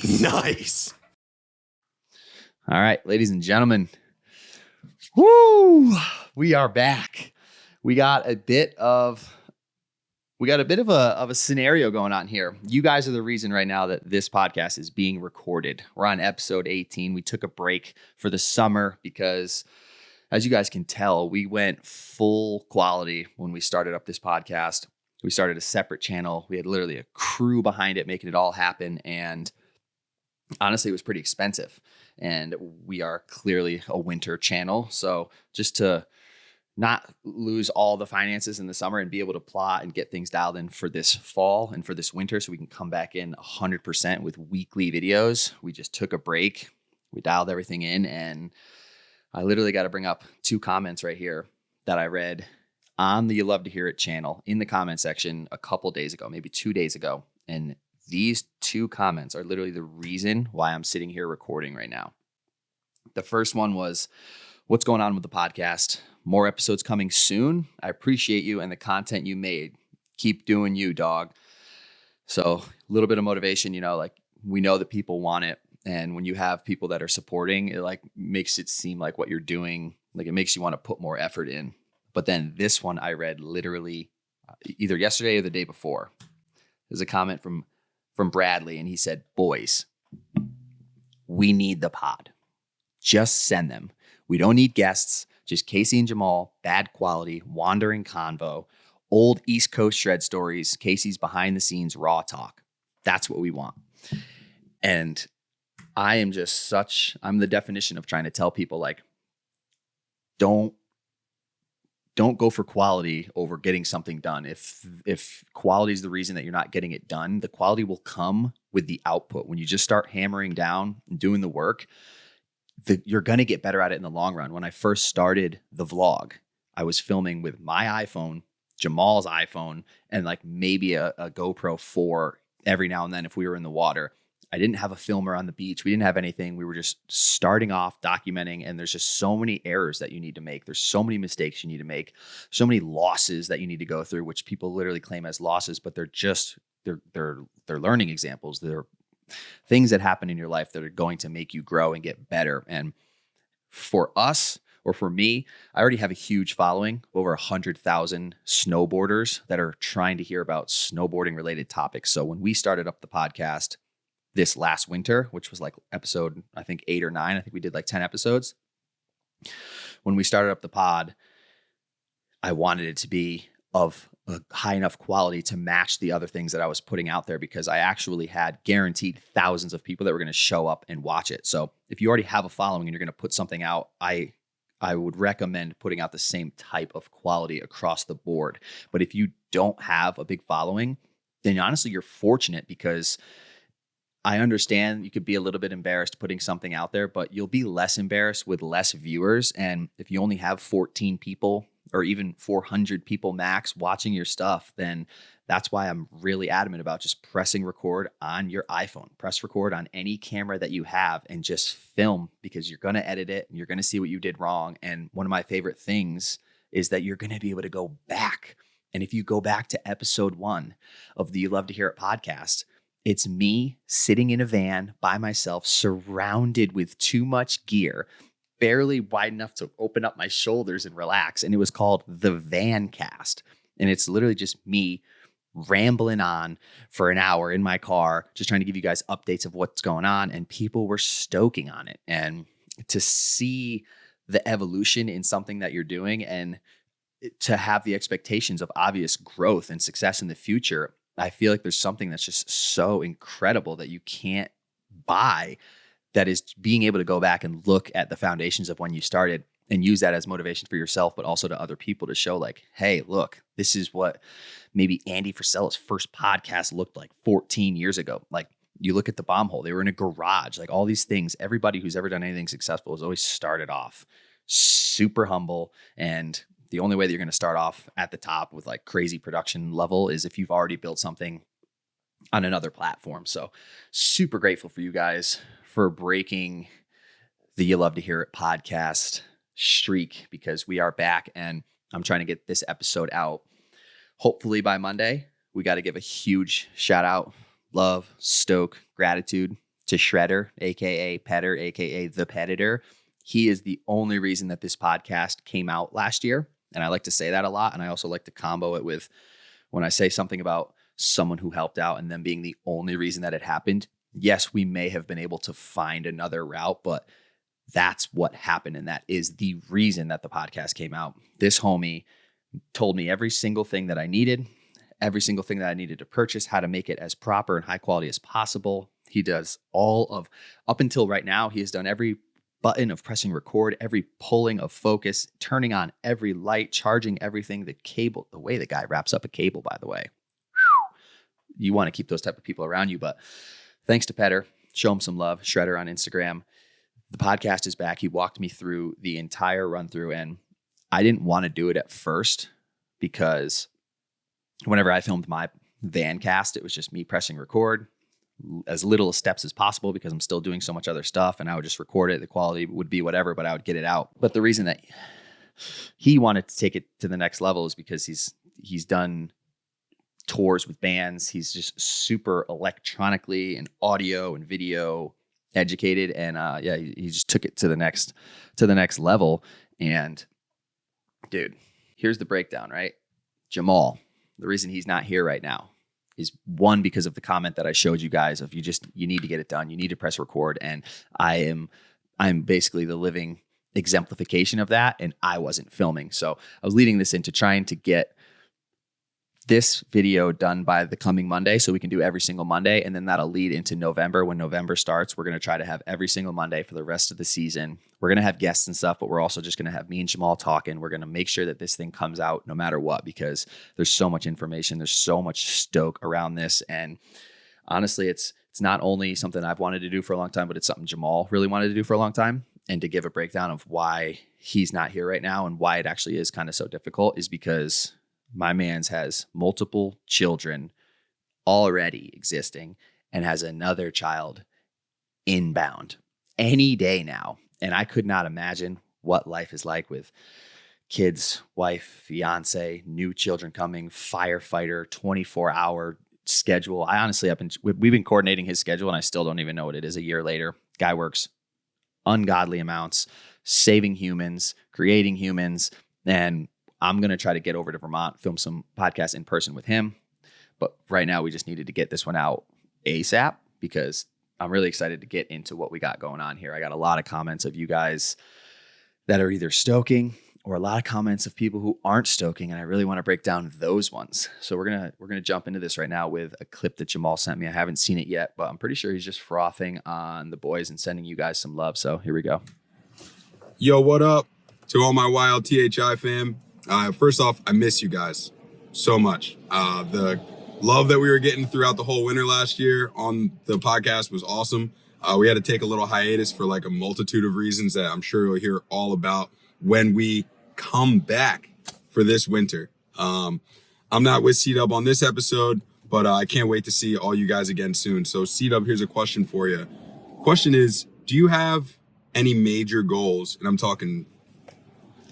Nice. All right, ladies and gentlemen. Woo! We are back. We got a bit of a scenario going on here. You guys are the reason right now that this podcast is being recorded. We're on episode 18. We took a break for the summer because, as you guys can tell, we went full quality when we started up this podcast. We started a separate channel. We had literally a crew behind it, making it all happen. And honestly, it was pretty expensive. And we are clearly a winter channel. So just to not lose all the finances in the summer and be able to plot and get things dialed in for this fall and for this winter so we can come back in 100% with weekly videos, we just took a break. We dialed everything in, and I literally got to bring up 2 comments right here that I read on the YLTHI Pod channel in the comment section a couple days ago, maybe 2 days ago. And these 2 comments are literally the reason why I'm sitting here recording right now. The first one was, what's going on with the podcast? More episodes coming soon. I appreciate you and the content you made. Keep doing you, dog. So a little bit of motivation, we know that people want it. And when you have people that are supporting, it makes it seem like what you're doing, it makes you want to put more effort in. But then this one I read literally either yesterday or the day before. There's a comment from Bradley, and he said, "Boys, we need the pod. Just send them. We don't need guests, just Casey and Jamaal, bad quality, wandering convo, old East Coast shred stories, Casey's behind the scenes raw talk. That's what we want." And I'm the definition of trying to tell people, don't go for quality over getting something done. If quality is the reason that you're not getting it done, the quality will come with the output. When you just start hammering down and doing the work, you're going to get better at it in the long run. When I first started the vlog, I was filming with my iPhone, Jamaal's iPhone, and maybe a GoPro 4 every now and then if we were in the water. I didn't have a filmer on the beach. We didn't have anything. We were just starting off documenting, and there's just so many errors that you need to make. There's so many mistakes you need to make, so many losses that you need to go through, which people literally claim as losses, but they're learning examples. They're things that happen in your life that are going to make you grow and get better. And for us, or for me, I already have a huge following, over 100,000 snowboarders that are trying to hear about snowboarding related topics. So when we started up the podcast this last winter, which was episode, I think 8 or 9, I think we did 10 episodes. When we started up the pod, I wanted it to be of a high enough quality to match the other things that I was putting out there, because I actually had guaranteed thousands of people that were going to show up and watch it. So if you already have a following and you're going to put something out, I would recommend putting out the same type of quality across the board. But if you don't have a big following, then honestly, you're fortunate, because I understand you could be a little bit embarrassed putting something out there, but you'll be less embarrassed with less viewers. And if you only have 14 people or even 400 people max watching your stuff, then that's why I'm really adamant about just pressing record on your iPhone. Press record on any camera that you have and just film, because you're going to edit it and you're going to see what you did wrong. And one of my favorite things is that you're going to be able to go back. And if you go back to episode 1 of the You Love to Hear It podcast, it's me sitting in a van by myself, surrounded with too much gear, barely wide enough to open up my shoulders and relax. And it was called the Van Cast. And it's literally just me rambling on for an hour in my car, just trying to give you guys updates of what's going on. And people were stoking on it. And to see the evolution in something that you're doing, and to have the expectations of obvious growth and success in the future, I feel like there's something that's just so incredible that you can't buy, that is being able to go back and look at the foundations of when you started and use that as motivation for yourself, but also to other people to show hey, look, this is what maybe Andy Frisella's first podcast looked like 14 years ago. You look at the Bomb Hole, they were in a garage, all these things. Everybody who's ever done anything successful has always started off super humble, and the only way that you're going to start off at the top with crazy production level is if you've already built something on another platform. So super grateful for you guys for breaking the You Love to Hear It podcast streak, because we are back, and I'm trying to get this episode out hopefully by Monday. We got to give a huge shout out, love, stoke, gratitude to Shredder, aka Petter, aka the Petitor. He is the only reason that this podcast came out last year. And I like to say that a lot. And I also like to combo it with when I say something about someone who helped out and them being the only reason that it happened. Yes, we may have been able to find another route, but that's what happened. And that is the reason that the podcast came out. This homie told me every single thing that I needed, every single thing that I needed to purchase, how to make it as proper and high quality as possible. He does up until right now, he has done every button of pressing record, every pulling of focus, turning on every light, charging everything, the cable, the way the guy wraps up a cable, by the way. You want to keep those type of people around you, but thanks to Petter, show him some love, Shredder on Instagram. The podcast is back. He walked me through the entire run through, and I didn't want to do it at first because whenever I filmed my van cast, it was just me pressing record, as little steps as possible because I'm still doing so much other stuff, and I would just record it. The quality would be whatever, but I would get it out. But the reason that he wanted to take it to the next level is because he's done tours with bands. He's just super electronically and audio and video educated, and he just took it to the next level. And dude, here's the breakdown, right? Jamaal, the reason he's not here right now is one, because of the comment that I showed you guys of you need to get it done. You need to press record. And I'm basically the living exemplification of that. And I wasn't filming. So I was leading this into trying to get this video done by the coming Monday so we can do every single Monday. And then that'll lead into November. When November starts, we're going to try to have every single Monday for the rest of the season. We're going to have guests and stuff, but we're also just going to have me and Jamaal talking. We're going to make sure that this thing comes out no matter what, because there's so much information. There's so much stoke around this. And honestly, it's not only something I've wanted to do for a long time, but it's something Jamaal really wanted to do for a long time. And to give a breakdown of why he's not here right now and why it actually is kind of so difficult is because my man's has multiple children already existing and has another child inbound any day now. And I could not imagine what life is like with kids, wife, fiance, new children coming, firefighter, 24-hour schedule. I honestly we've been coordinating his schedule and I still don't even know what it is a year later. Guy works ungodly amounts, saving humans, creating humans, and I'm going to try to get over to Vermont, film some podcasts in person with him. But right now we just needed to get this one out ASAP because I'm really excited to get into what we got going on here. I got a lot of comments of you guys that are either stoking or a lot of comments of people who aren't stoking. And I really want to break down those ones. So we're going to jump into this right now with a clip that Jamaal sent me. I haven't seen it yet, but I'm pretty sure he's just frothing on the boys and sending you guys some love. So here we go. Yo, what up to all my YLTHI fam? First off, I miss you guys so much. The love that we were getting throughout the whole winter last year on the podcast was awesome. We had to take a little hiatus for like a multitude of reasons that I'm sure you'll hear all about when we come back for this winter. I'm not with C-Dub on this episode, but I can't wait to see all you guys again soon. So C-Dub, here's a question for you. Question is, do you have any major goals? And I'm talking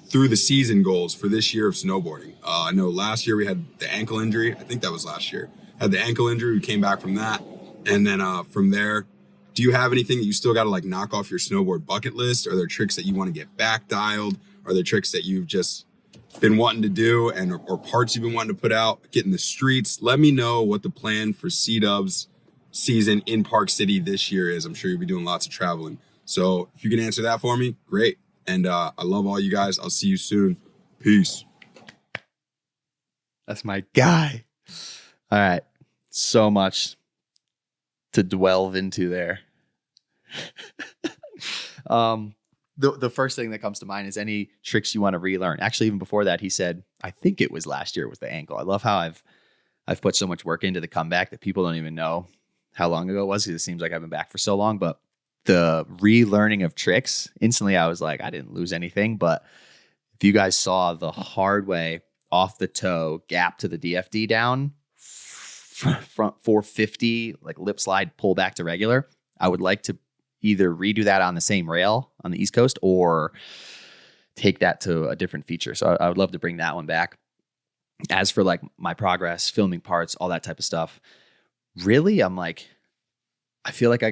through the season goals for this year of snowboarding. I know last year we had the ankle injury. I think that was last year. Had the ankle injury. We came back from that. And then from there, do you have anything that you still got to like knock off your snowboard bucket list? Are there tricks that you want to get back dialed? Are there tricks that you've just been wanting to do or parts you've been wanting to put out, get in the streets? Let me know what the plan for C-Dub's season in Park City this year is. I'm sure you'll be doing lots of traveling. So if you can answer that for me, great. And I love all you guys. I'll see you soon. Peace. That's my guy. All right. So much to delve into there. The first thing that comes to mind is any tricks you want to relearn. Actually, even before that, he said, I think it was last year with the ankle. I love how I've put so much work into the comeback that people don't even know how long ago it was. It seems like I've been back for so long, but the relearning of tricks, instantly I was like, I didn't lose anything. But if you guys saw the hard way off the toe gap to the DFD down, front 450, like lip slide, pull back to regular, I would like to either redo that on the same rail on the East Coast or take that to a different feature. So I would love to bring that one back. As for like my progress, filming parts, all that type of stuff, really, I'm like, I feel like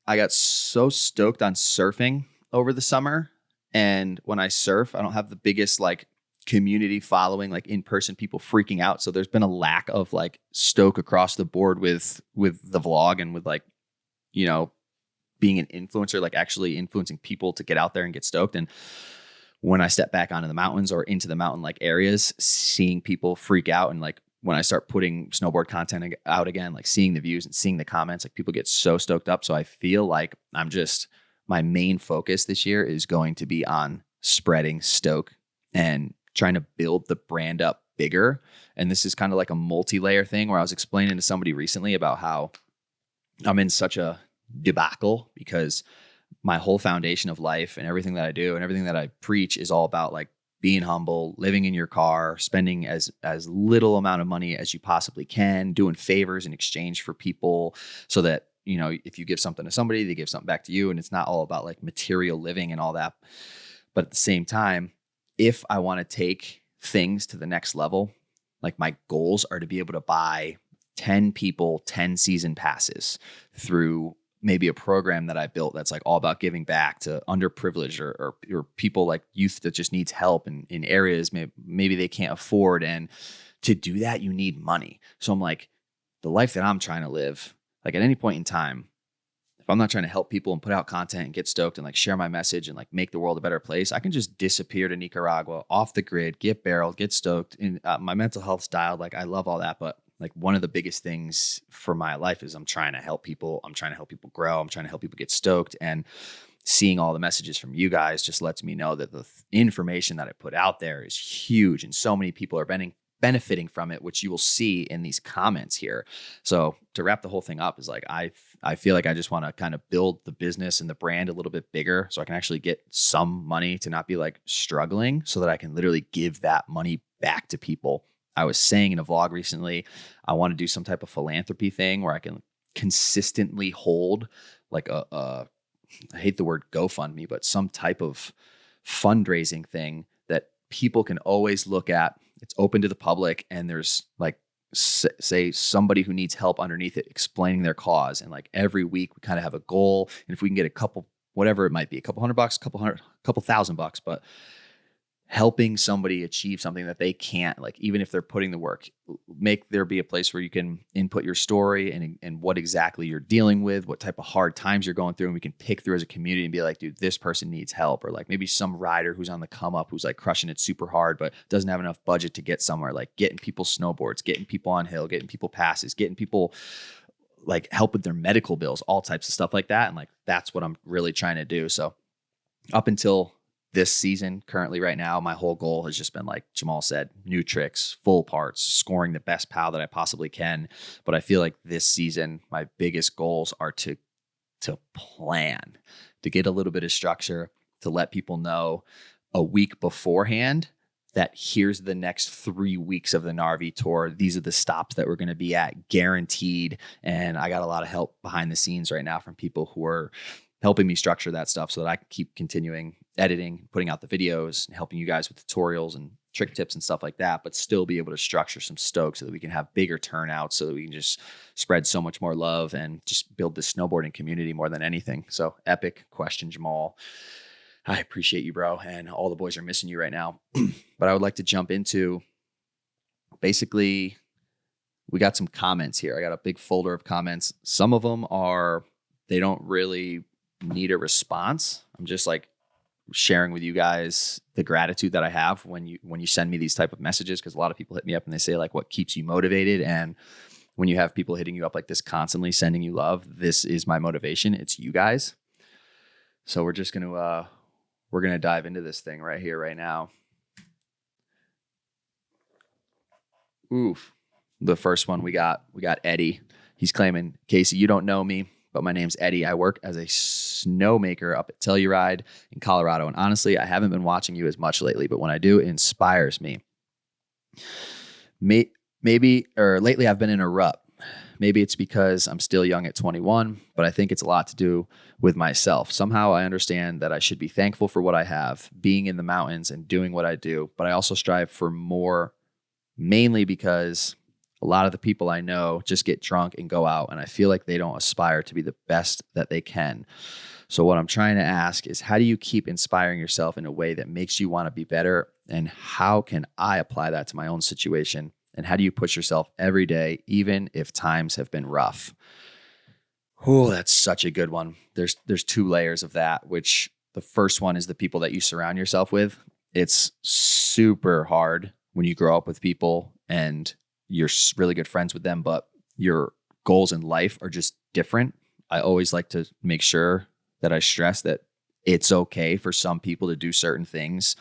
I got so stoked on surfing over the summer. And when I surf, I don't have the biggest like community following, like in-person people freaking out. So there's been a lack of like stoke across the board with the vlog and with like, you know, being an influencer, like actually influencing people to get out there and get stoked. And when I step back onto the mountains or into the mountain like areas, seeing people freak out, and like when I start putting snowboard content out again, like seeing the views and seeing the comments, like people get so stoked up. So I feel like my main focus this year is going to be on spreading stoke and trying to build the brand up bigger. And this is kind of like a multi-layer thing where I was explaining to somebody recently about how I'm in such a debacle because my whole foundation of life and everything that I do and everything that I preach is all about like being humble, living in your car, spending as little amount of money as you possibly can, doing favors in exchange for people so that, you know, if you give something to somebody, they give something back to you. And it's not all about like material living and all that. But at the same time, if I want to take things to the next level, like my goals are to be able to buy 10 people, 10 season passes through maybe a program that I built that's like all about giving back to underprivileged or people like youth that just needs help in areas maybe they can't afford. And to do that, you need money. So I'm like, the life that I'm trying to live, like at any point in time, if I'm not trying to help people and put out content and get stoked and like share my message and like make the world a better place, I can just disappear to Nicaragua, off the grid, get barreled, get stoked. And my mental health's dialed. Like I love all that, but like one of the biggest things for my life is I'm trying to help people. I'm trying to help people grow. I'm trying to help people get stoked. And seeing all the messages from you guys just lets me know that the information that I put out there is huge. And so many people are benefiting from it, which you will see in these comments here. So to wrap the whole thing up is like, I feel like I just want to kind of build the business and the brand a little bit bigger so I can actually get some money to not be like struggling so that I can literally give that money back to people. I was saying in a vlog recently, I want to do some type of philanthropy thing where I can consistently hold like I hate the word GoFundMe, but some type of fundraising thing that people can always look at. It's open to the public and there's like, say somebody who needs help underneath it, explaining their cause. And like every week we kind of have a goal. And if we can get a couple, whatever it might be, a couple $100, couple $1,000, but helping somebody achieve something that they can't, like even if they're putting the work, make there be a place where you can input your story and what exactly you're dealing with, what type of hard times you're going through. And we can pick through as a community and be like, dude, this person needs help. Or like maybe some rider who's on the come up, who's like crushing it super hard, but doesn't have enough budget to get somewhere, like getting people snowboards, getting people on hill, getting people passes, getting people like help with their medical bills, all types of stuff like that. And like, that's what I'm really trying to do. So up until this season, currently right now, my whole goal has just been like Jamaal said, new tricks, full parts, scoring the best POW that I possibly can. But I feel like this season, my biggest goals are to plan, to get a little bit of structure, to let people know a week beforehand that here's the next 3 weeks of the Narvi tour. These are the stops that we're going to be at, guaranteed. And I got a lot of help behind the scenes right now from people who are helping me structure that stuff so that I can keep continuing editing, putting out the videos, and helping you guys with tutorials and trick tips and stuff like that, but still be able to structure some stokes so that we can have bigger turnouts, so that we can just spread so much more love and just build this snowboarding community more than anything. So epic question, Jamaal. I appreciate you, bro. And all the boys are missing you right now. But I would like to jump into basically, we got some comments here. I got a big folder of comments. Some of them they don't really need a response. I'm just like sharing with you guys the gratitude that I have when you send me these type of messages, because a lot of people hit me up and they say like, what keeps you motivated? And when you have people hitting you up like this constantly, sending you love, this is my motivation. It's you guys. So we're just gonna dive into this thing right here, right now. Oof. The first one we got Eddie. He's claiming, Casey, you don't know me, but my name's Eddie. I work as a snowmaker up at Telluride in Colorado. And honestly, I haven't been watching you as much lately, but when I do, it inspires me. Lately I've been in a rut. Maybe it's because I'm still young at 21, but I think it's a lot to do with myself. Somehow I understand that I should be thankful for what I have, being in the mountains and doing what I do, but I also strive for more, mainly because A lot of the people I know just get drunk and go out, and I feel like they don't aspire to be the best that they can. So what I'm trying to ask is, how do you keep inspiring yourself in a way that makes you want to be better? And how can I apply that to my own situation? And how do you push yourself every day, even if times have been rough? Oh, that's such a good one. There's two layers of that, which the first one is the people that you surround yourself with. It's super hard when you grow up with people and you're really good friends with them, but your goals in life are just different. I always like to make sure that I stress that it's okay for some people to do certain things.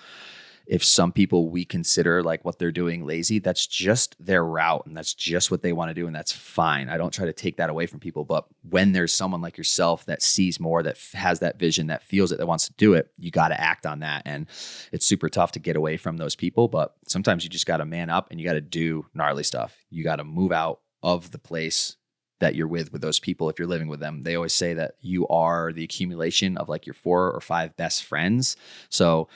If some people we consider like what they're doing lazy, that's just their route and that's just what they want to do. And that's fine. I don't try to take that away from people. But when there's someone like yourself that sees more, that has that vision, that feels it, that wants to do it, you got to act on that. And it's super tough to get away from those people. But sometimes you just got to man up and you got to do gnarly stuff. You got to move out of the place that you're with those people. If you're living with them, they always say that you are the accumulation of like your 4 or 5 best friends. So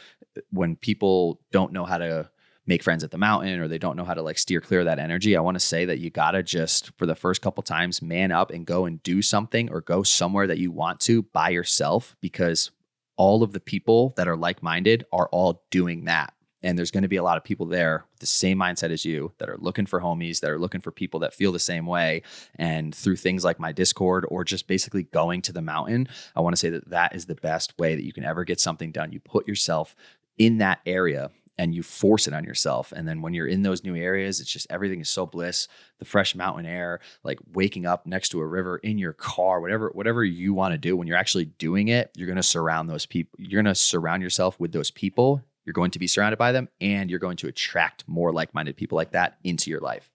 when people don't know how to make friends at the mountain, or they don't know how to like steer clear of that energy, I want to say that you got to just, for the first couple times, man up and go and do something, or go somewhere that you want to by yourself, because all of the people that are like-minded are all doing that. And there's going to be a lot of people there with the same mindset as you that are looking for homies, that are looking for people that feel the same way. And through things like my Discord, or just basically going to the mountain, I want to say that that is the best way that you can ever get something done. You put yourself in that area and you force it on yourself. And then when you're in those new areas, it's just, everything is so bliss, the fresh mountain air, like waking up next to a river, in your car, whatever you want to do. When you're actually doing it, you're going to surround those people. You're going to surround yourself with those people. You're going to be surrounded by them, and you're going to attract more like-minded people like that into your life.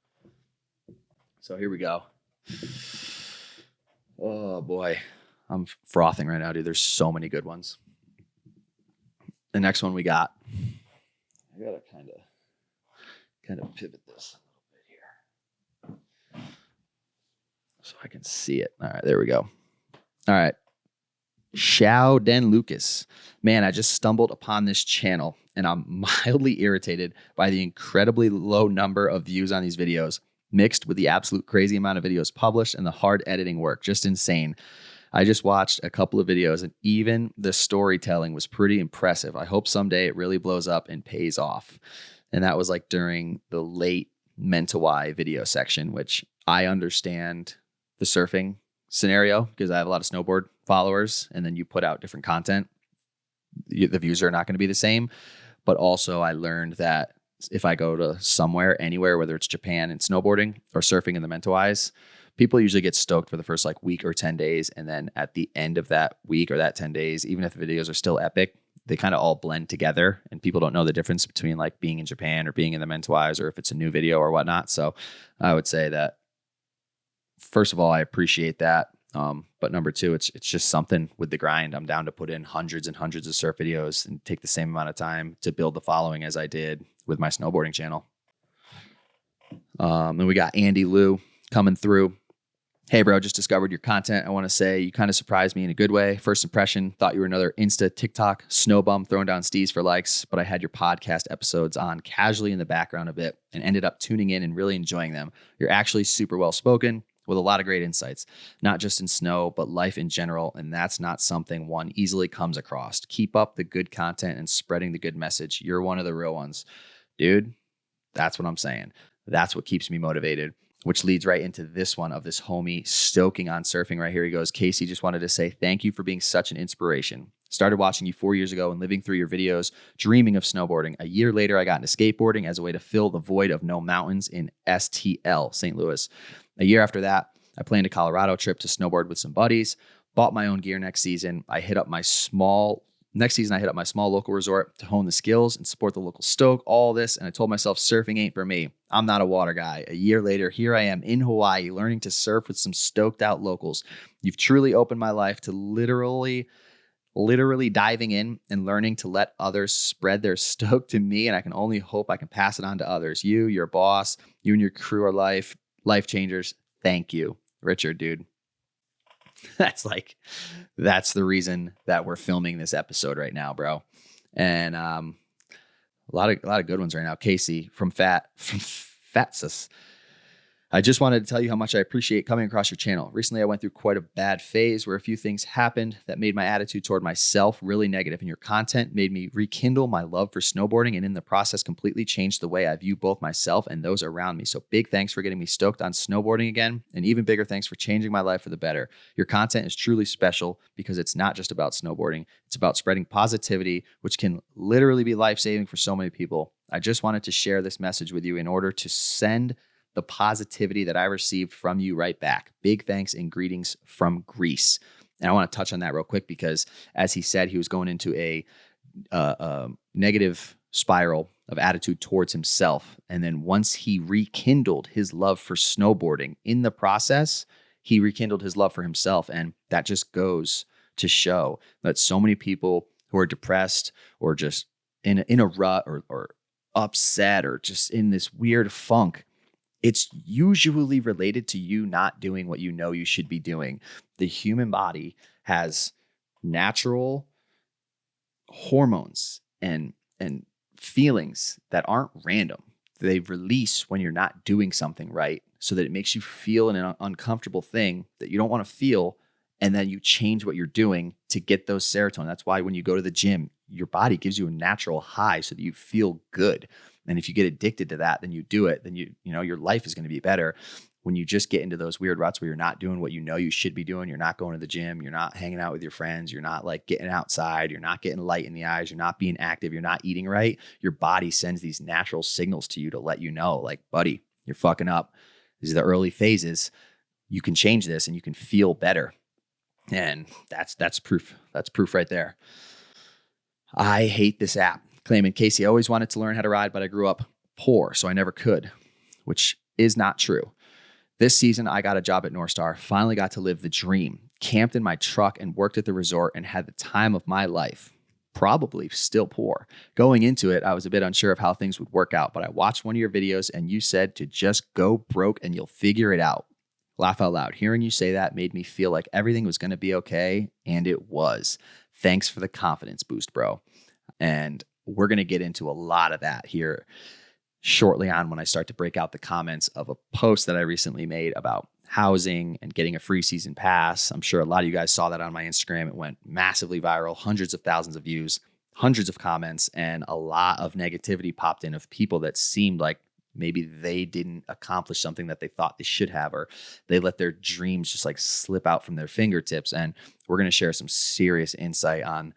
So here we go. Oh boy, I'm frothing right now, dude. There's so many good ones. The next one we got, I gotta kind of pivot this a little bit here so I can see it. All right, there we go. All right. Xiao Den Lucas. Man, I just stumbled upon this channel and I'm mildly irritated by the incredibly low number of views on these videos, mixed with the absolute crazy amount of videos published and the hard editing work. Just insane. I just watched a couple of videos and even the storytelling was pretty impressive. I hope someday it really blows up and pays off. And that was like during the late YLTHI video section, which I understand the surfing scenario because I have a lot of snowboard followers, and then you put out different content, the views are not going to be the same. But also I learned that if I go to somewhere, anywhere, whether it's Japan and snowboarding or surfing in the YLTHIs, people usually get stoked for the first like week or 10 days. And then at the end of that week or that 10 days, even if the videos are still epic, they kind of all blend together and people don't know the difference between like being in Japan or being in the YLTHIs, or if it's a new video or whatnot. So I would say that, first of all, I appreciate that. But number two, it's just something with the grind. I'm down to put in hundreds and hundreds of surf videos and take the same amount of time to build the following as I did with my snowboarding channel. Then we got Andy Liu coming through. Hey bro, just discovered your content. I want to say you kind of surprised me in a good way. First impression, thought you were another Insta TikTok snow bum throwing down steez for likes, but I had your podcast episodes on casually in the background a bit and ended up tuning in and really enjoying them. You're actually super well spoken with a lot of great insights, not just in snow, but life in general. And that's not something one easily comes across. Keep up the good content and spreading the good message. You're one of the real ones. Dude, that's what I'm saying. That's what keeps me motivated, which leads right into this one of this homie stoking on surfing right here. He goes, Casey, just wanted to say thank you for being such an inspiration. Started watching you 4 years ago and living through your videos, dreaming of snowboarding. A year later, I got into skateboarding as a way to fill the void of no mountains in STL, St. Louis. A year after that, I planned a Colorado trip to snowboard with some buddies, bought my own gear next season. I hit up my small local resort to hone the skills and support the local stoke, all this. And I told myself surfing ain't for me. I'm not a water guy. A year later, here I am in Hawaii, learning to surf with some stoked out locals. You've truly opened my life to literally diving in and learning to let others spread their stoke to me. And I can only hope I can pass it on to others. You, your boss, you and your crew are life changers. Thank you, Richard, dude. That's the reason that we're filming this episode right now, bro. And a lot of good ones right now. Casey from Fatsus. I just wanted to tell you how much I appreciate coming across your channel. Recently, I went through quite a bad phase where a few things happened that made my attitude toward myself really negative, and your content made me rekindle my love for snowboarding and in the process completely changed the way I view both myself and those around me. So big thanks for getting me stoked on snowboarding again, and even bigger thanks for changing my life for the better. Your content is truly special because it's not just about snowboarding. It's about spreading positivity, which can literally be life-saving for so many people. I just wanted to share this message with you in order to send the positivity that I received from you right back. Big thanks and greetings from Greece. And I want to touch on that real quick because, as he said, he was going into a negative spiral of attitude towards himself. And then once he rekindled his love for snowboarding in the process, he rekindled his love for himself. And that just goes to show that so many people who are depressed or just in a rut or upset or just in this weird funk, it's usually related to you not doing what you know you should be doing. The human body has natural hormones and feelings that aren't random. They release when you're not doing something right, so that it makes you feel an uncomfortable thing that you don't want to feel, and then you change what you're doing to get those serotonin. That's why when you go to the gym, your body gives you a natural high so that you feel good. And if you get addicted to that, then you do it, then you know your life is going to be better. When you just get into those weird ruts where you're not doing what you know you should be doing, you're not going to the gym, you're not hanging out with your friends, you're not like getting outside, you're not getting light in the eyes, you're not being active, you're not eating right, your body sends these natural signals to you to let you know, like, buddy, you're fucking up. These are the early phases. You can change this and you can feel better. And that's proof. That's proof right there. I hate this app. Claiming Casey always wanted to learn how to ride, but I grew up poor, so I never could, which is not true. This season, I got a job at North Star, finally got to live the dream, camped in my truck and worked at the resort and had the time of my life. Probably still poor. Going into it, I was a bit unsure of how things would work out, but I watched one of your videos and you said to just go broke and you'll figure it out. Laugh out loud. Hearing you say that made me feel like everything was going to be okay, and it was. Thanks for the confidence boost, bro. And we're going to get into a lot of that here shortly on when I start to break out the comments of a post that I recently made about housing and getting a free season pass. I'm sure a lot of you guys saw that on my Instagram. It went massively viral, hundreds of thousands of views, hundreds of comments, and a lot of negativity popped in of people that seemed like maybe they didn't accomplish something that they thought they should have, or they let their dreams just like slip out from their fingertips. And we're going to share some serious insight on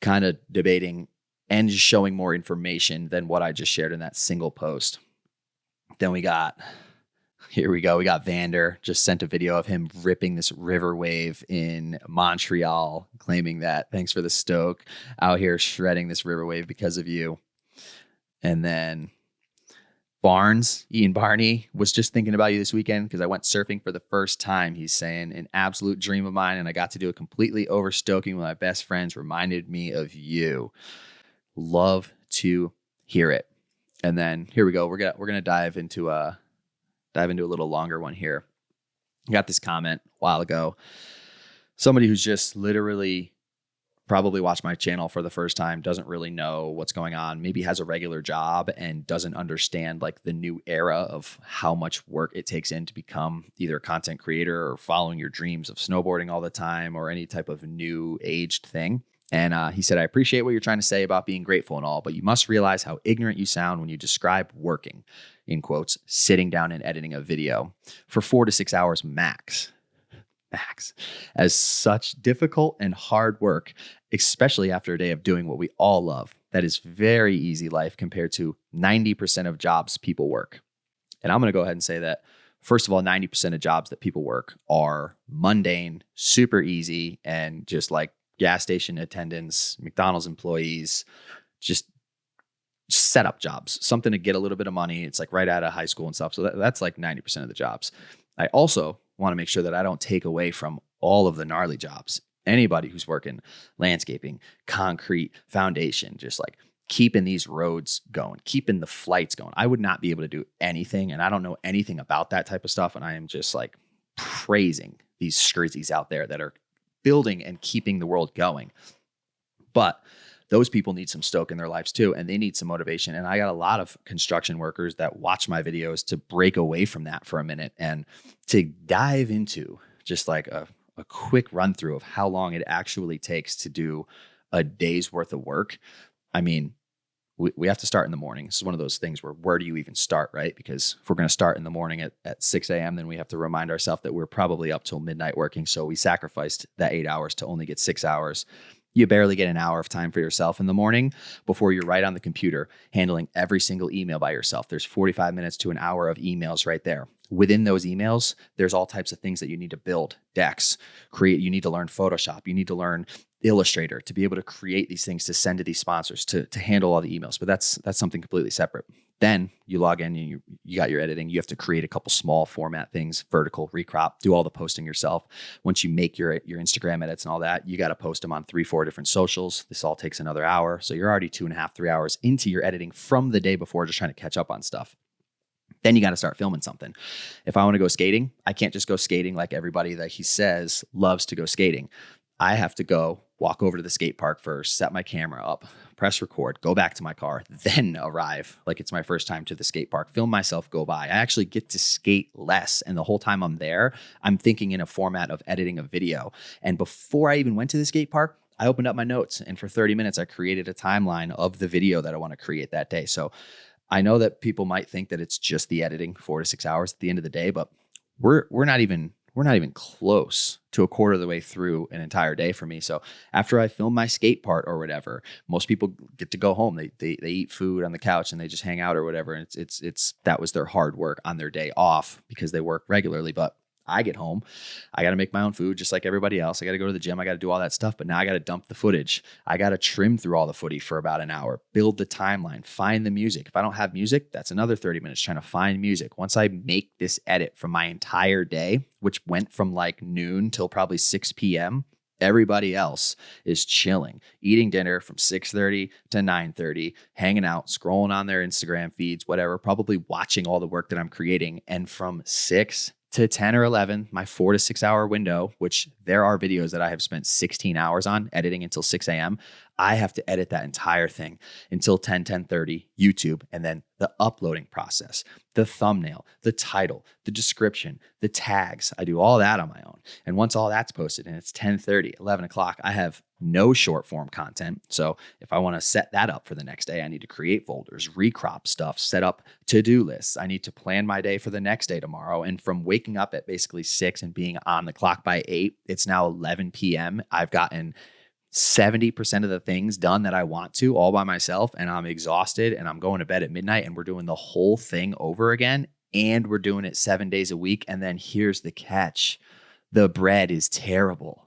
kind of debating and just showing more information than what I just shared in that single post. Then here we go. We got Vander just sent a video of him ripping this river wave in Montreal, claiming that thanks for the stoke, out here shredding this river wave because of you. And then Ian Barney was just thinking about you this weekend because I went surfing for the first time. He's saying an absolute dream of mine, and I got to do it completely over stoking with my best friends. Reminded me of you. Love to hear it. And then here we go. We're gonna dive into a little longer one here. I got this comment a while ago. Somebody who's just literally probably watched my channel for the first time, doesn't really know what's going on, maybe has a regular job and doesn't understand like the new era of how much work it takes in to become either a content creator or following your dreams of snowboarding all the time or any type of new aged thing. And he said, I appreciate what you're trying to say about being grateful and all, but you must realize how ignorant you sound when you describe working, in quotes, sitting down and editing a video for 4 to 6 hours max, as such difficult and hard work, especially after a day of doing what we all love. That is very easy life compared to 90% of jobs people work. And I'm going to go ahead and say that, first of all, 90% of jobs that people work are mundane, super easy, and just like gas station attendants, McDonald's employees, just setup jobs, something to get a little bit of money. It's like right out of high school and stuff. So that's like 90% of the jobs. I also want to make sure that I don't take away from all of the gnarly jobs. Anybody who's working landscaping, concrete, foundation, just like keeping these roads going, keeping the flights going. I would not be able to do anything, and I don't know anything about that type of stuff. And I am just like praising these scrizzies out there that are building and keeping the world going. But those people need some stoke in their lives too, and they need some motivation. And I got a lot of construction workers that watch my videos to break away from that for a minute and to dive into just like a quick run through of how long it actually takes to do a day's worth of work. I mean, we have to start in the morning. This is one of those things where do you even start, right? Because if we're going to start in the morning at 6 a.m., then we have to remind ourselves that we're probably up till midnight working. So we sacrificed that 8 hours to only get 6 hours. You barely get an hour of time for yourself in the morning before you're right on the computer handling every single email by yourself. There's 45 minutes to an hour of emails right there. Within those emails, there's all types of things that you need to build, decks, create. You need to learn Photoshop. You need to learn Illustrator to be able to create these things to send to these sponsors to handle all the emails. But that's something completely separate. Then you log in and you got your editing. You have to create a couple small format things, vertical, recrop, do all the posting yourself. Once you make your Instagram edits and all that, you got to post them on 3-4 different socials. This all takes another hour. So you're already 2.5, 3 hours into your editing from the day before, just trying to catch up on stuff. Then you got to start filming something. If I want to go skating, I can't just go skating like everybody that he says loves to go skating. I have to go walk over to the skate park first, set my camera up, press record, go back to my car, then arrive like it's my first time to the skate park, film myself go by. I actually get to skate less. And the whole time I'm there, I'm thinking in a format of editing a video. And before I even went to the skate park, I opened up my notes, and for 30 minutes, I created a timeline of the video that I want to create that day. So I know that people might think that it's just the editing, 4 to 6 hours at the end of the day, but we're not even close to a quarter of the way through an entire day for me. So after I film my skate part or whatever, most people get to go home. They eat food on the couch and they just hang out or whatever. And it's that was their hard work on their day off because they work regularly. But I get home, I got to make my own food just like everybody else. I got to go to the gym. I got to do all that stuff. But now I got to dump the footage. I got to trim through all the footage for about an hour, build the timeline, find the music. If I don't have music, that's another 30 minutes trying to find music. Once I make this edit from my entire day, which went from like noon till probably 6 p.m., everybody else is chilling, eating dinner from 6:30 to 9:30, hanging out, scrolling on their Instagram feeds, whatever, probably watching all the work that I'm creating. And from 6 to 10 or 11, my 4 to 6 hour window, which there are videos that I have spent 16 hours on editing until 6 a.m. I have to edit that entire thing until 10:30 YouTube, and then the uploading process, the thumbnail, the title, the description, the tags. I do all that on my own. And once all that's posted and it's 10:30, 11 o'clock, I have no short form content. So if I want to set that up for the next day, I need to create folders, recrop stuff, set up to-do lists. I need to plan my day for the next day tomorrow. And from waking up at basically 6 and being on the clock by 8, it's now 11 p.m. I've gotten 70% of the things done that I want to all by myself, and I'm exhausted, and I'm going to bed at midnight, and we're doing the whole thing over again, and we're doing it 7 days a week. And then here's the catch. The bread is terrible.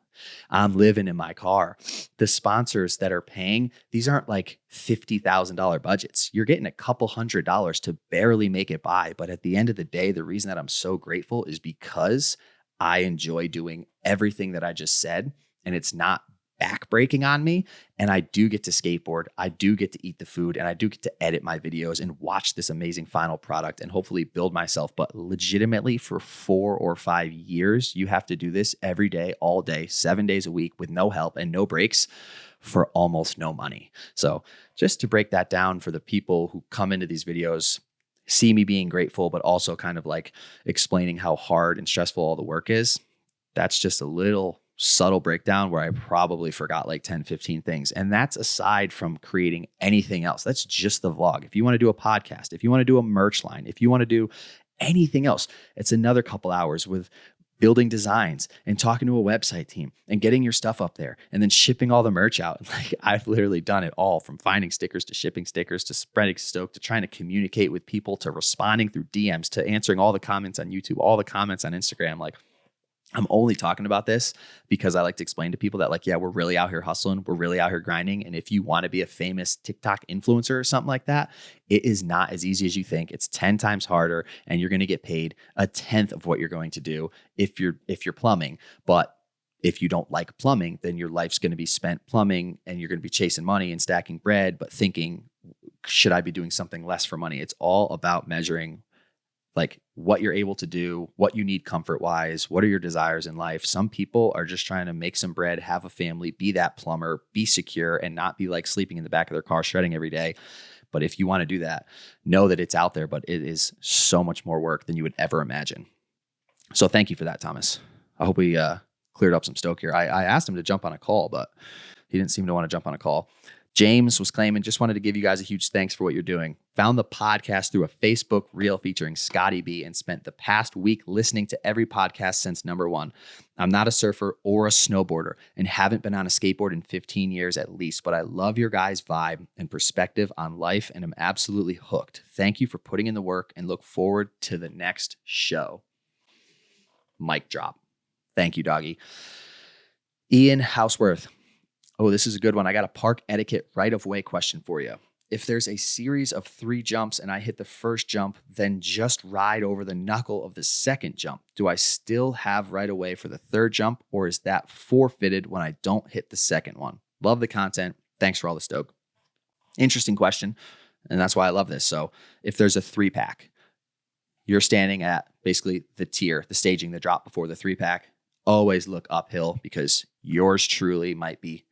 I'm living in my car. The sponsors that are paying, these aren't like $50,000 budgets. You're getting a couple $100s to barely make it by. But at the end of the day, the reason that I'm so grateful is because I enjoy doing everything that I just said, and it's not backbreaking on me. And I do get to skateboard, I do get to eat the food, and I do get to edit my videos and watch this amazing final product and hopefully build myself. But legitimately for 4 or 5 years, you have to do this every day, all day, 7 days a week with no help and no breaks for almost no money. So just to break that down for the people who come into these videos, see me being grateful, but also kind of like explaining how hard and stressful all the work is. That's just a little subtle breakdown where I probably forgot like 10, 15 things. And that's aside from creating anything else. That's just the vlog. If you want to do a podcast, if you want to do a merch line, if you want to do anything else, it's another couple hours with building designs and talking to a website team and getting your stuff up there and then shipping all the merch out. Like I've literally done it all, from finding stickers to shipping stickers to spreading stoke to trying to communicate with people to responding through DMs to answering all the comments on YouTube, all the comments on Instagram. Like, I'm only talking about this because I like to explain to people that, like, yeah, we're really out here hustling. We're really out here grinding. And if you want to be a famous TikTok influencer or something like that, it is not as easy as you think. It's 10 times harder, and you're going to get paid a tenth of what you're going to do if you're plumbing. But if you don't like plumbing, then your life's going to be spent plumbing, and you're going to be chasing money and stacking bread, but thinking, should I be doing something less for money? It's all about measuring like what you're able to do, what you need comfort wise, what are your desires in life. Some people are just trying to make some bread, have a family, be that plumber, be secure, and not be like sleeping in the back of their car shredding every day. But if you want to do that, know that it's out there, but it is so much more work than you would ever imagine. So thank you for that, Thomas. I hope we cleared up some stoke here. I asked him to jump on a call, but he didn't seem to want to jump on a call. James was claiming, just wanted to give you guys a huge thanks for what you're doing. Found the podcast through a Facebook reel featuring Scotty B and spent the past week listening to every podcast since number 1. I'm not a surfer or a snowboarder and haven't been on a skateboard in 15 years at least, but I love your guys' vibe and perspective on life and I'm absolutely hooked. Thank you for putting in the work and look forward to the next show. Mic drop. Thank you, doggy. Ian Houseworth. Oh, this is a good one. I got a park etiquette right-of-way question for you. If there's a series of 3 jumps and I hit the first jump, then just ride over the knuckle of the second jump, do I still have right-of-way for the third jump, or is that forfeited when I don't hit the second one? Love the content. Thanks for all the stoke. Interesting question, and that's why I love this. So if there's a 3-pack, you're standing at basically the tier, the staging, the drop before the 3-pack, always look uphill because yours truly might be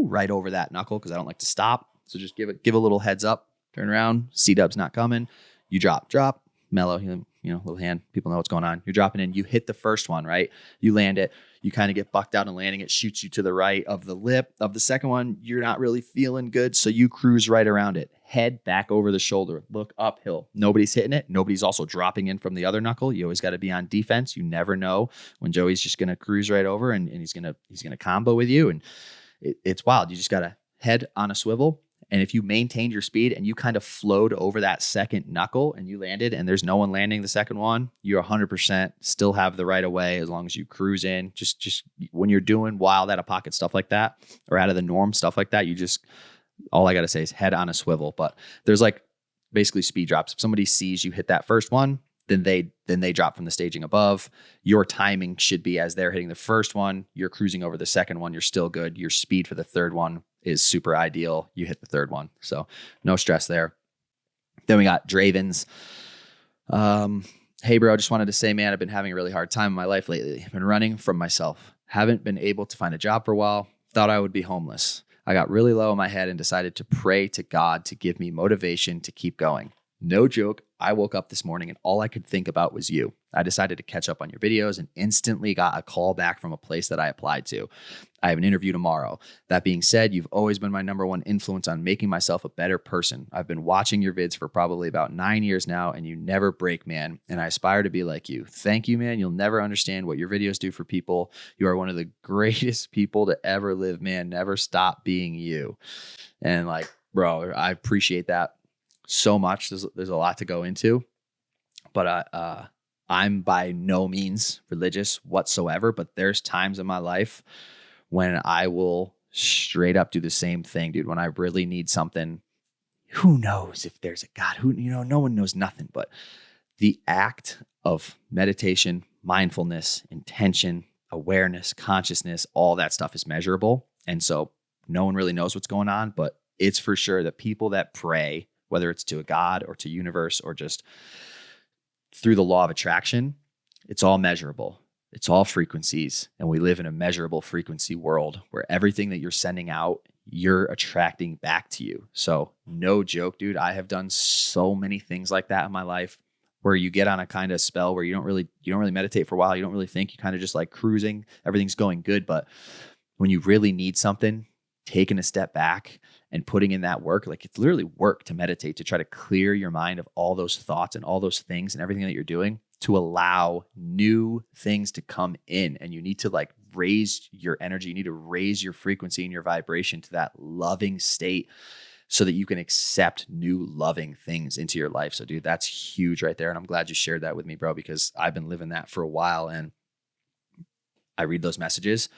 right over that knuckle because I don't like to stop. So just give a little heads up, turn around, C-dub's not coming. You drop, mellow, little hand. People know what's going on. You're dropping in, you hit the first one, right? You land it, you kind of get bucked out and landing. It shoots you to the right of the lip of the second one. You're not really feeling good. So you cruise right around it, head back over the shoulder, look uphill. Nobody's hitting it. Nobody's also dropping in from the other knuckle. You always got to be on defense. You never know when Joey's just going to cruise right over and he's going to combo with you. And it's wild. You just got to head on a swivel. And if you maintained your speed and you kind of flowed over that second knuckle and you landed and there's no one landing the second one, you're 100% still have the right of way as long as you cruise in. Just when you're doing wild out of pocket stuff like that or out of the norm stuff like that, all I got to say is head on a swivel. But there's like basically speed drops. If somebody sees you hit that first one, then they drop from the staging above. Your timing should be as they're hitting the first one, you're cruising over the second one, you're still good. Your speed for the third one is super ideal. You hit the third one. So no stress there. Then we got Dravens. Hey bro, just wanted to say, man, I've been having a really hard time in my life lately. I've been running from myself. Haven't been able to find a job for a while. Thought I would be homeless. I got really low in my head and decided to pray to God to give me motivation to keep going. No joke, I woke up this morning and all I could think about was you. I decided to catch up on your videos and instantly got a call back from a place that I applied to. I have an interview tomorrow. That being said, you've always been my number one influence on making myself a better person. I've been watching your vids for probably about 9 years now and you never break, man. And I aspire to be like you. Thank you, man. You'll never understand what your videos do for people. You are one of the greatest people to ever live, man. Never stop being you. And like, bro, I appreciate that so much. There's a lot to go into, but I'm by no means religious whatsoever, but there's times in my life when I will straight up do the same thing, dude. When I really need something, who knows if there's a God, no one knows nothing, but the act of meditation, mindfulness, intention, awareness, consciousness, all that stuff is measurable. And so no one really knows what's going on, but it's for sure that people that pray, whether it's to a God or to universe or just through the law of attraction, it's all measurable. It's all frequencies. And we live in a measurable frequency world where everything that you're sending out, you're attracting back to you. So no joke, dude. I have done so many things like that in my life where you get on a kind of spell where you don't really meditate for a while. You don't really think, you kind of just like cruising. Everything's going good. But when you really need something, taking a step back and putting in that work, like it's literally work to meditate, to try to clear your mind of all those thoughts and all those things and everything that you're doing to allow new things to come in. And you need to like raise your energy. You need to raise your frequency and your vibration to that loving state so that you can accept new loving things into your life. So dude, that's huge right there. And I'm glad you shared that with me, bro, because I've been living that for a while and I read those messages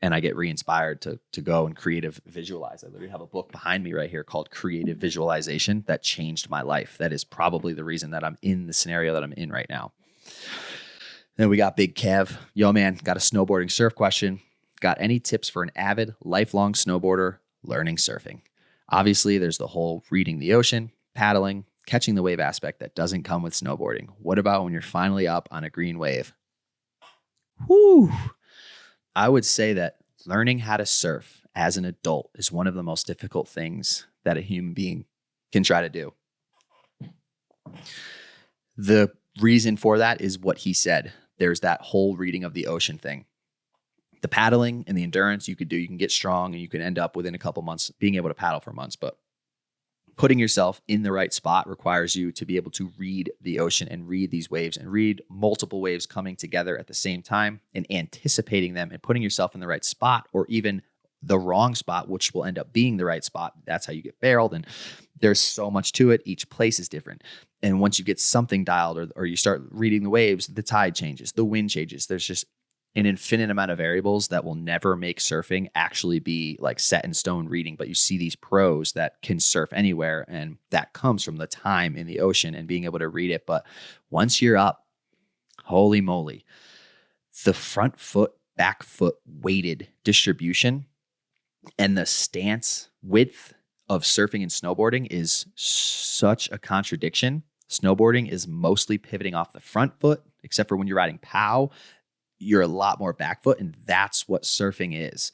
and I get re-inspired to go and creative visualize. I literally have a book behind me right here called Creative Visualization that changed my life. That is probably the reason that I'm in the scenario that I'm in right now. Then we got Big Kev. Yo, man, got a snowboarding surf question. Got any tips for an avid, lifelong snowboarder learning surfing? Obviously, there's the whole reading the ocean, paddling, catching the wave aspect that doesn't come with snowboarding. What about when you're finally up on a green wave? Whew. I would say that learning how to surf as an adult is one of the most difficult things that a human being can try to do. The reason for that is what he said. There's that whole reading of the ocean thing. The paddling and the endurance you could do, you can get strong and you can end up within a couple months being able to paddle for months. But putting yourself in the right spot requires you to be able to read the ocean and read these waves and read multiple waves coming together at the same time and anticipating them and putting yourself in the right spot or even the wrong spot, which will end up being the right spot. That's how you get barreled. And there's so much to it. Each place is different. And once you get something dialed or you start reading the waves, the tide changes, the wind changes. There's just an infinite amount of variables that will never make surfing actually be like set in stone reading. But you see these pros that can surf anywhere, and that comes from the time in the ocean and being able to read it. But once you're up, holy moly, the front foot, back foot weighted distribution and the stance width of surfing and snowboarding is such a contradiction. Snowboarding is mostly pivoting off the front foot, except for when you're riding POW. You're a lot more back foot, and that's what surfing is.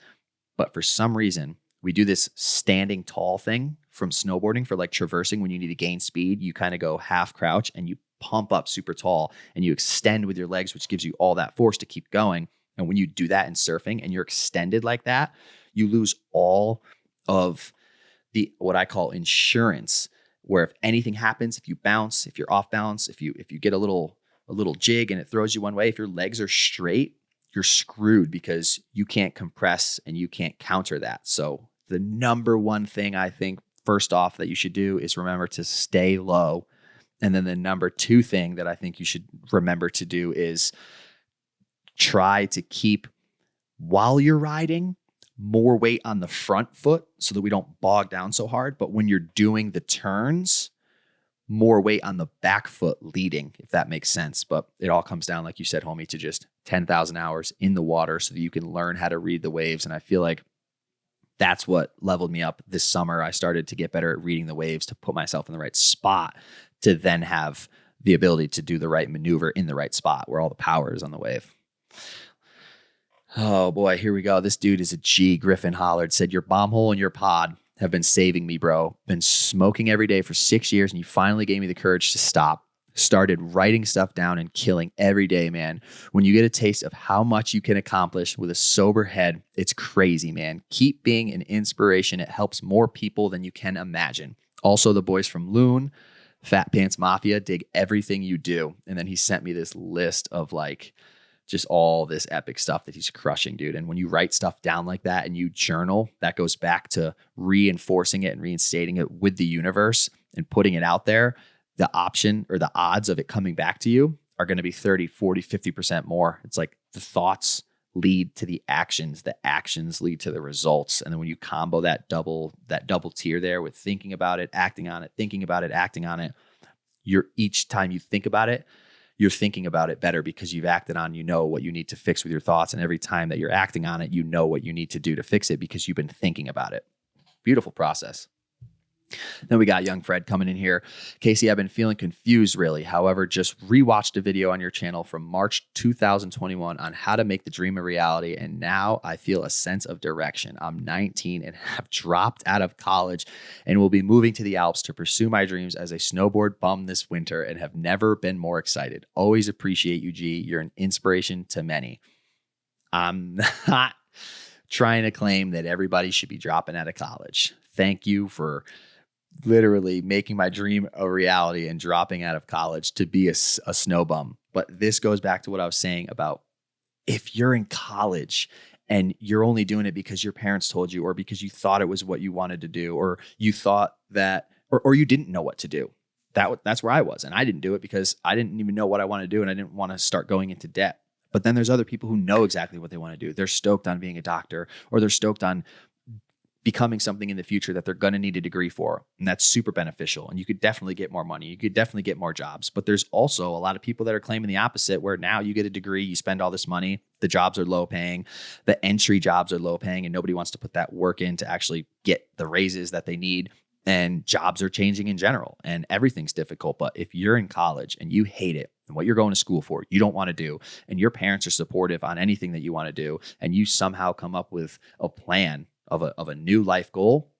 But for some reason, we do this standing tall thing from snowboarding for like traversing. When you need to gain speed, you kind of go half crouch and you pump up super tall and you extend with your legs, which gives you all that force to keep going. And when you do that in surfing and you're extended like that, you lose all of the, what I call insurance, where if anything happens, if you bounce, if you're off balance, if you get a little jig and it throws you one way, if your legs are straight, you're screwed because you can't compress and you can't counter that. So the number one thing I think first off that you should do is remember to stay low. And then the number two thing that I think you should remember to do is try to keep, while you're riding, more weight on the front foot so that we don't bog down so hard. But when you're doing the turns, more weight on the back foot leading, if that makes sense. But it all comes down, like you said, homie, to just 10,000 hours in the water so that you can learn how to read the waves. And I feel like that's what leveled me up this summer. I started to get better at reading the waves to put myself in the right spot to then have the ability to do the right maneuver in the right spot where all the power is on the wave. Oh boy, here we go. This dude is a G. Griffin Hollard said, your bomb hole and your pod have been saving me, bro. Been smoking every day for 6 years, and you finally gave me the courage to stop. Started writing stuff down and killing every day, man. When you get a taste of how much you can accomplish with a sober head, it's crazy, man. Keep being an inspiration. It helps more people than you can imagine. Also, the boys from Loon, Fat Pants Mafia, dig everything you do. And then he sent me this list of like just all this epic stuff that he's crushing, dude. And when you write stuff down like that and you journal, that goes back to reinforcing it and reinstating it with the universe and putting it out there. The option or the odds of it coming back to you are going to be 30, 40, 50% more. It's like the thoughts lead to the actions lead to the results. And then when you combo that double tier there with thinking about it, acting on it, thinking about it, acting on it, each time you think about it, you're thinking about it better because you've acted on, you know what you need to fix with your thoughts. And every time that you're acting on it, you know what you need to do to fix it because you've been thinking about it. Beautiful process. Then we got young Fred coming in here. Casey, I've been feeling confused really. However, just rewatched a video on your channel from March 2021 on how to make the dream a reality. And now I feel a sense of direction. I'm 19 and have dropped out of college and will be moving to the Alps to pursue my dreams as a snowboard bum this winter and have never been more excited. Always appreciate you, G. You're an inspiration to many. I'm not trying to claim that everybody should be dropping out of college. Thank you for literally making my dream a reality and dropping out of college to be a snow bum. But this goes back to what I was saying about if you're in college and you're only doing it because your parents told you or because you thought it was what you wanted to do or you thought that or you didn't know what to do. That's where I was. And I didn't do it because I didn't even know what I wanted to do and I didn't want to start going into debt. But then there's other people who know exactly what they want to do. They're stoked on being a doctor or they're stoked on becoming something in the future that they're going to need a degree for. And that's super beneficial. And you could definitely get more money. You could definitely get more jobs. But there's also a lot of people that are claiming the opposite, where now you get a degree, you spend all this money, the jobs are low paying, the entry jobs are low paying, and nobody wants to put that work in to actually get the raises that they need. and jobs are changing in general and everything's difficult. But if you're in college and you hate it and what you're going to school for, you don't want to do, and your parents are supportive on anything that you want to do, and you somehow come up with a plan of a new life goal,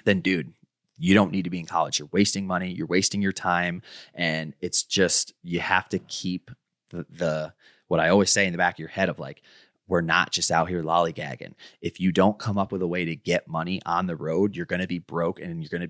then dude, you don't need to be in college. You're wasting money. You're wasting your time. And it's just, you have to keep the what I always say in the back of your head of like, we're not just out here lollygagging. If you don't come up with a way to get money on the road, you're going to be broke and you're going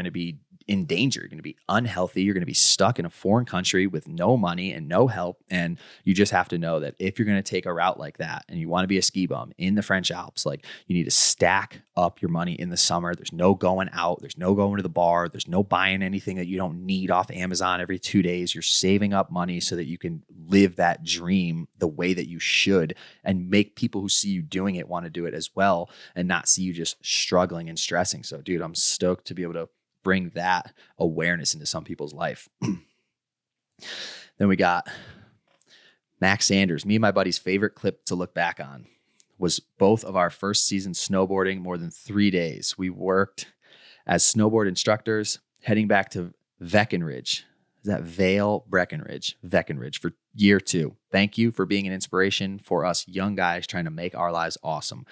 to be in danger. You're going to be unhealthy. You're going to be stuck in a foreign country with no money and no help. And you just have to know that if you're going to take a route like that and you want to be a ski bum in the French Alps, like you need to stack up your money in the summer. There's no going out. There's no going to the bar. There's no buying anything that you don't need off Amazon every 2 days. You're saving up money so that you can live that dream the way that you should and make people who see you doing it want to do it as well and not see you just struggling and stressing. So dude, I'm stoked to be able to bring that awareness into some people's life. Then we got Max Sanders. Me and my buddy's favorite clip to look back on was both of our first season snowboarding more than 3 days. We worked as snowboard instructors heading back to Veckenridge. Is that Vale Breckenridge? Veckenridge for year 2. Thank you for being an inspiration for us young guys trying to make our lives awesome.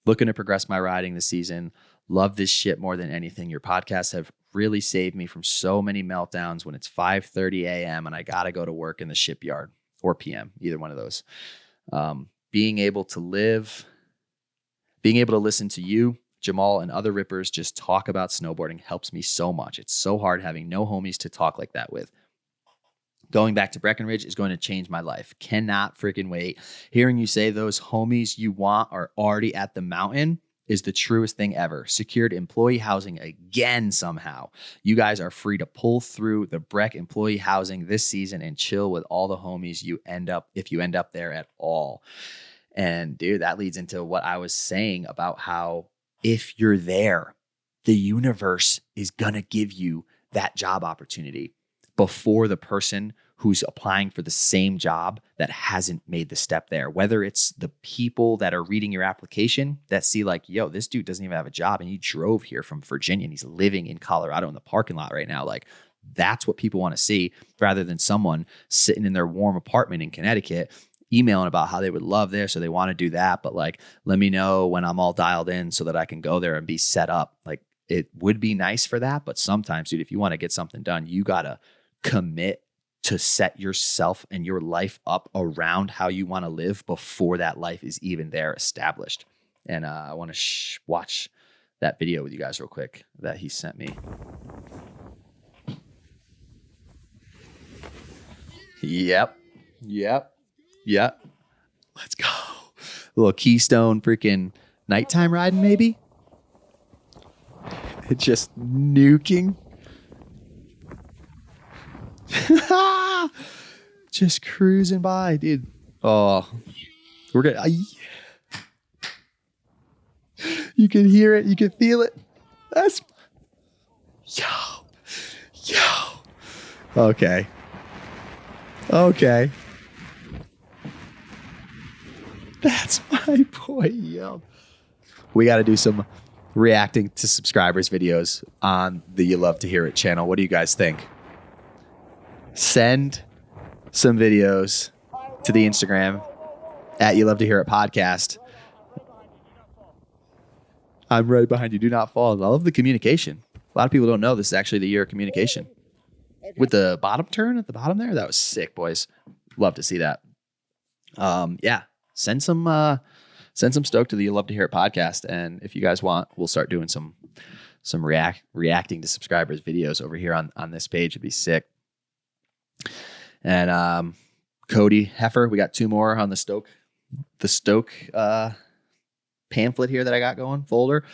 Looking to progress my riding this season. Love this shit more than anything. Your podcasts have really saved me from so many meltdowns when it's 5:30 a.m. and I got to go to work in the shipyard, or p.m., either one of those. Being able to listen to you, Jamaal, and other rippers just talk about snowboarding helps me so much. It's so hard having no homies to talk like that with. Going back to Breckenridge is going to change my life. Cannot freaking wait. Hearing you say those homies you want are already at the mountain is the truest thing ever. Secured employee housing again somehow. You guys are free to pull through the Breck employee housing this season and chill with all the homies if you end up there at all. And dude, that leads into what I was saying about how if you're there, the universe is going to give you that job opportunity before the person who's applying for the same job that hasn't made the step there. Whether it's the people that are reading your application that see like, yo, this dude doesn't even have a job and he drove here from Virginia and he's living in Colorado in the parking lot right now. Like that's what people want to see rather than someone sitting in their warm apartment in Connecticut emailing about how they would love this or they want to do that. But like, let me know when I'm all dialed in so that I can go there and be set up. Like it would be nice for that. But sometimes, dude, if you want to get something done, you got to commit to set yourself and your life up around how you want to live before that life is even there established. And I want to watch that video with you guys real quick that he sent me. Yep. Let's go. A little Keystone freaking nighttime riding maybe. It's just nuking. Just cruising by, dude. Oh, we're gonna. You can hear it. You can feel it. That's yo. Okay. That's my boy, yo. We got to do some reacting to subscribers videos on the You Love to Hear It channel. What do you guys think? Send some videos to the Instagram at You Love to Hear It podcast. I'm right behind you. Do not fall. I love the communication. A lot of people don't know this is actually the year of communication. With the bottom turn at the bottom there, that was sick, boys. Love to see that. Yeah, send some stoked to the You Love to Hear It podcast, and if you guys want, we'll start doing some reacting to subscribers videos over here on this page. It'd be sick. And Cody Heifer, we got 2 more on the stoke pamphlet here that I got going, folder.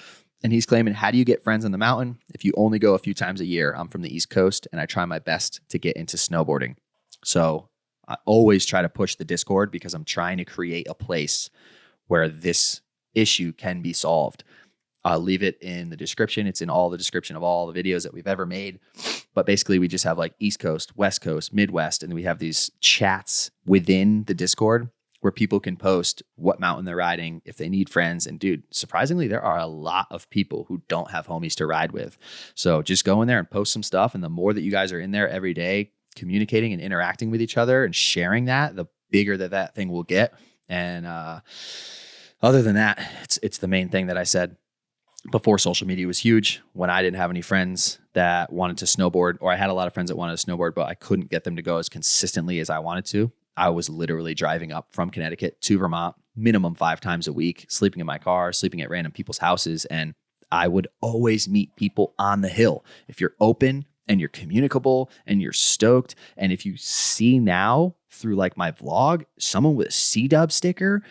And he's claiming, how do you get friends on the mountain if you only go a few times a year? I'm from the East Coast and I try my best to get into snowboarding. So I always try to push the Discord because I'm trying to create a place where this issue can be solved. I'll leave it in the description. It's in all the description of all the videos that we've ever made. But basically we just have like East Coast, West Coast, Midwest, and we have these chats within the Discord where people can post what mountain they're riding if they need friends. And dude, surprisingly, there are a lot of people who don't have homies to ride with. So just go in there and post some stuff. And the more that you guys are in there every day, communicating and interacting with each other and sharing that, the bigger that thing will get. And other than that, it's the main thing that I said before. Social media was huge when I didn't have any friends that wanted to snowboard, or I had a lot of friends that wanted to snowboard, but I couldn't get them to go as consistently as I wanted to. I was literally driving up from Connecticut to Vermont minimum 5 times a week, sleeping in my car, sleeping at random people's houses. And I would always meet people on the hill. If you're open and you're communicable and you're stoked, and if you see now through like my vlog, someone with a C-dub sticker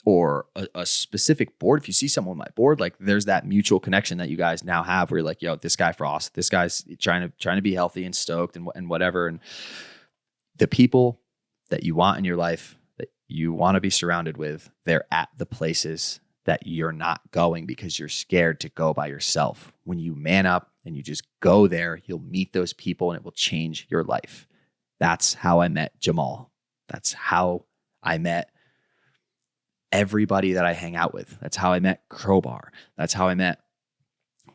or a specific board, if you see someone on my board, like there's that mutual connection that you guys now have where you're like, yo, this guy Frost, this guy's trying to be healthy and stoked and whatever. And the people that you want in your life, that you want to be surrounded with, they're at the places that you're not going because you're scared to go by yourself. When you man up and you just go there, you'll meet those people and it will change your life. That's how I met Jamaal. That's how I met everybody that I hang out with. That's how I met Crowbar. That's how I met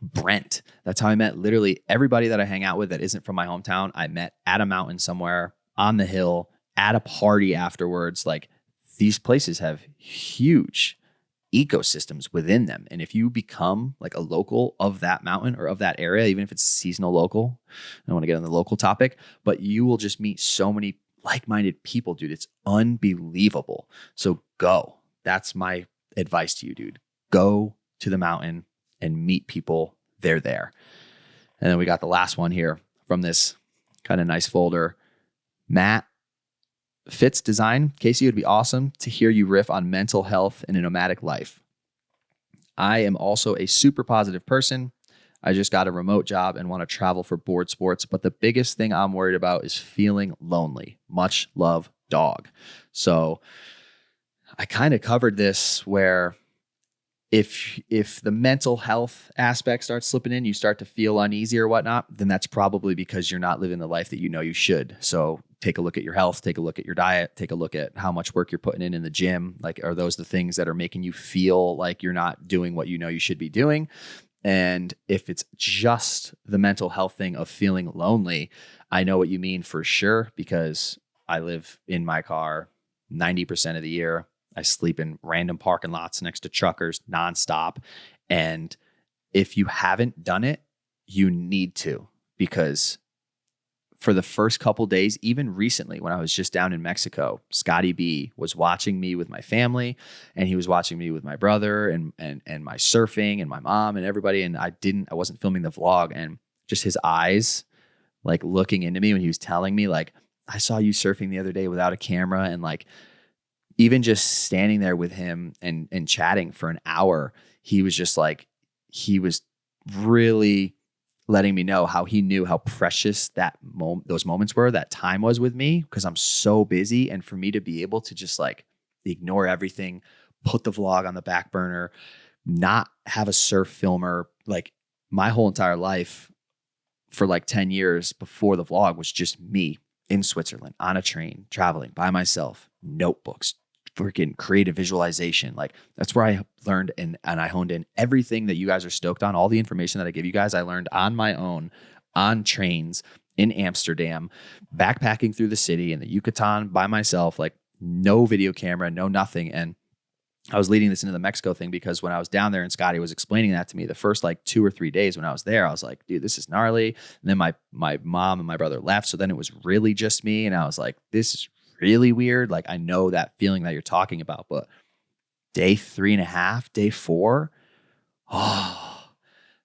Brent. That's how I met literally everybody that I hang out with that isn't from my hometown. I met at a mountain somewhere, on the hill, at a party afterwards. Like, these places have huge ecosystems within them. And if you become like a local of that mountain or of that area, even if it's seasonal local, I don't want to get on the local topic, but you will just meet so many like-minded people, dude. It's unbelievable. So go. That's my advice to you, dude. Go to the mountain and meet people. They're there. And then we got the last one here from this kind of nice folder. Matt Fitz Design. Casey, it would be awesome to hear you riff on mental health in a nomadic life. I am also a super positive person. I just got a remote job and want to travel for board sports, but the biggest thing I'm worried about is feeling lonely. Much love, dog. So I kind of covered this where if the mental health aspect starts slipping in, you start to feel uneasy or whatnot, then that's probably because you're not living the life that you know you should. So take a look at your health, take a look at your diet, take a look at how much work you're putting in the gym. Like, are those the things that are making you feel like you're not doing what you know you should be doing? And if it's just the mental health thing of feeling lonely, I know what you mean for sure, because I live in my car 90% of the year. I sleep in random parking lots next to truckers nonstop. And if you haven't done it, you need to, because for the first couple days, even recently when I was just down in Mexico, Scotty B was watching me with my family, and he was watching me with my brother and my surfing and my mom and everybody. And I wasn't filming the vlog, and just his eyes like looking into me when he was telling me like, I saw you surfing the other day without a camera. And like, even just standing there with him and chatting for an hour, he was just like, he was really letting me know how he knew how precious those moments were, that time was with me, because I'm so busy. And for me to be able to just like ignore everything, put the vlog on the back burner, not have a surf filmer, like my whole entire life for like 10 years before the vlog was just me in Switzerland on a train, traveling by myself, notebooks, freaking creative visualization. Like, that's where I learned and I honed in everything that you guys are stoked on. All the information that I give you guys, I learned on my own, on trains in Amsterdam, backpacking through the city in the Yucatan by myself, like no video camera, no nothing. And I was leading this into the Mexico thing because when I was down there and Scotty was explaining that to me, the first like 2 or 3 days when I was there, I was like, dude, this is gnarly. And then my mom and my brother left. So then it was really just me. And I was like, this is really weird. Like, I know that feeling that you're talking about, but day 3.5, day 4, oh,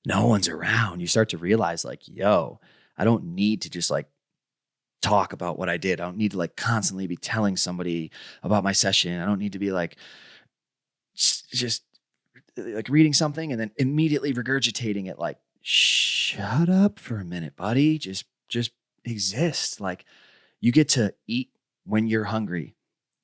no one's around. You start to realize like, yo, I don't need to just like talk about what I did. I don't need to like constantly be telling somebody about my session. I don't need to be like, just like reading something and then immediately regurgitating it. Like, shut up for a minute, buddy. Just exist. Like, you get to eat when you're hungry.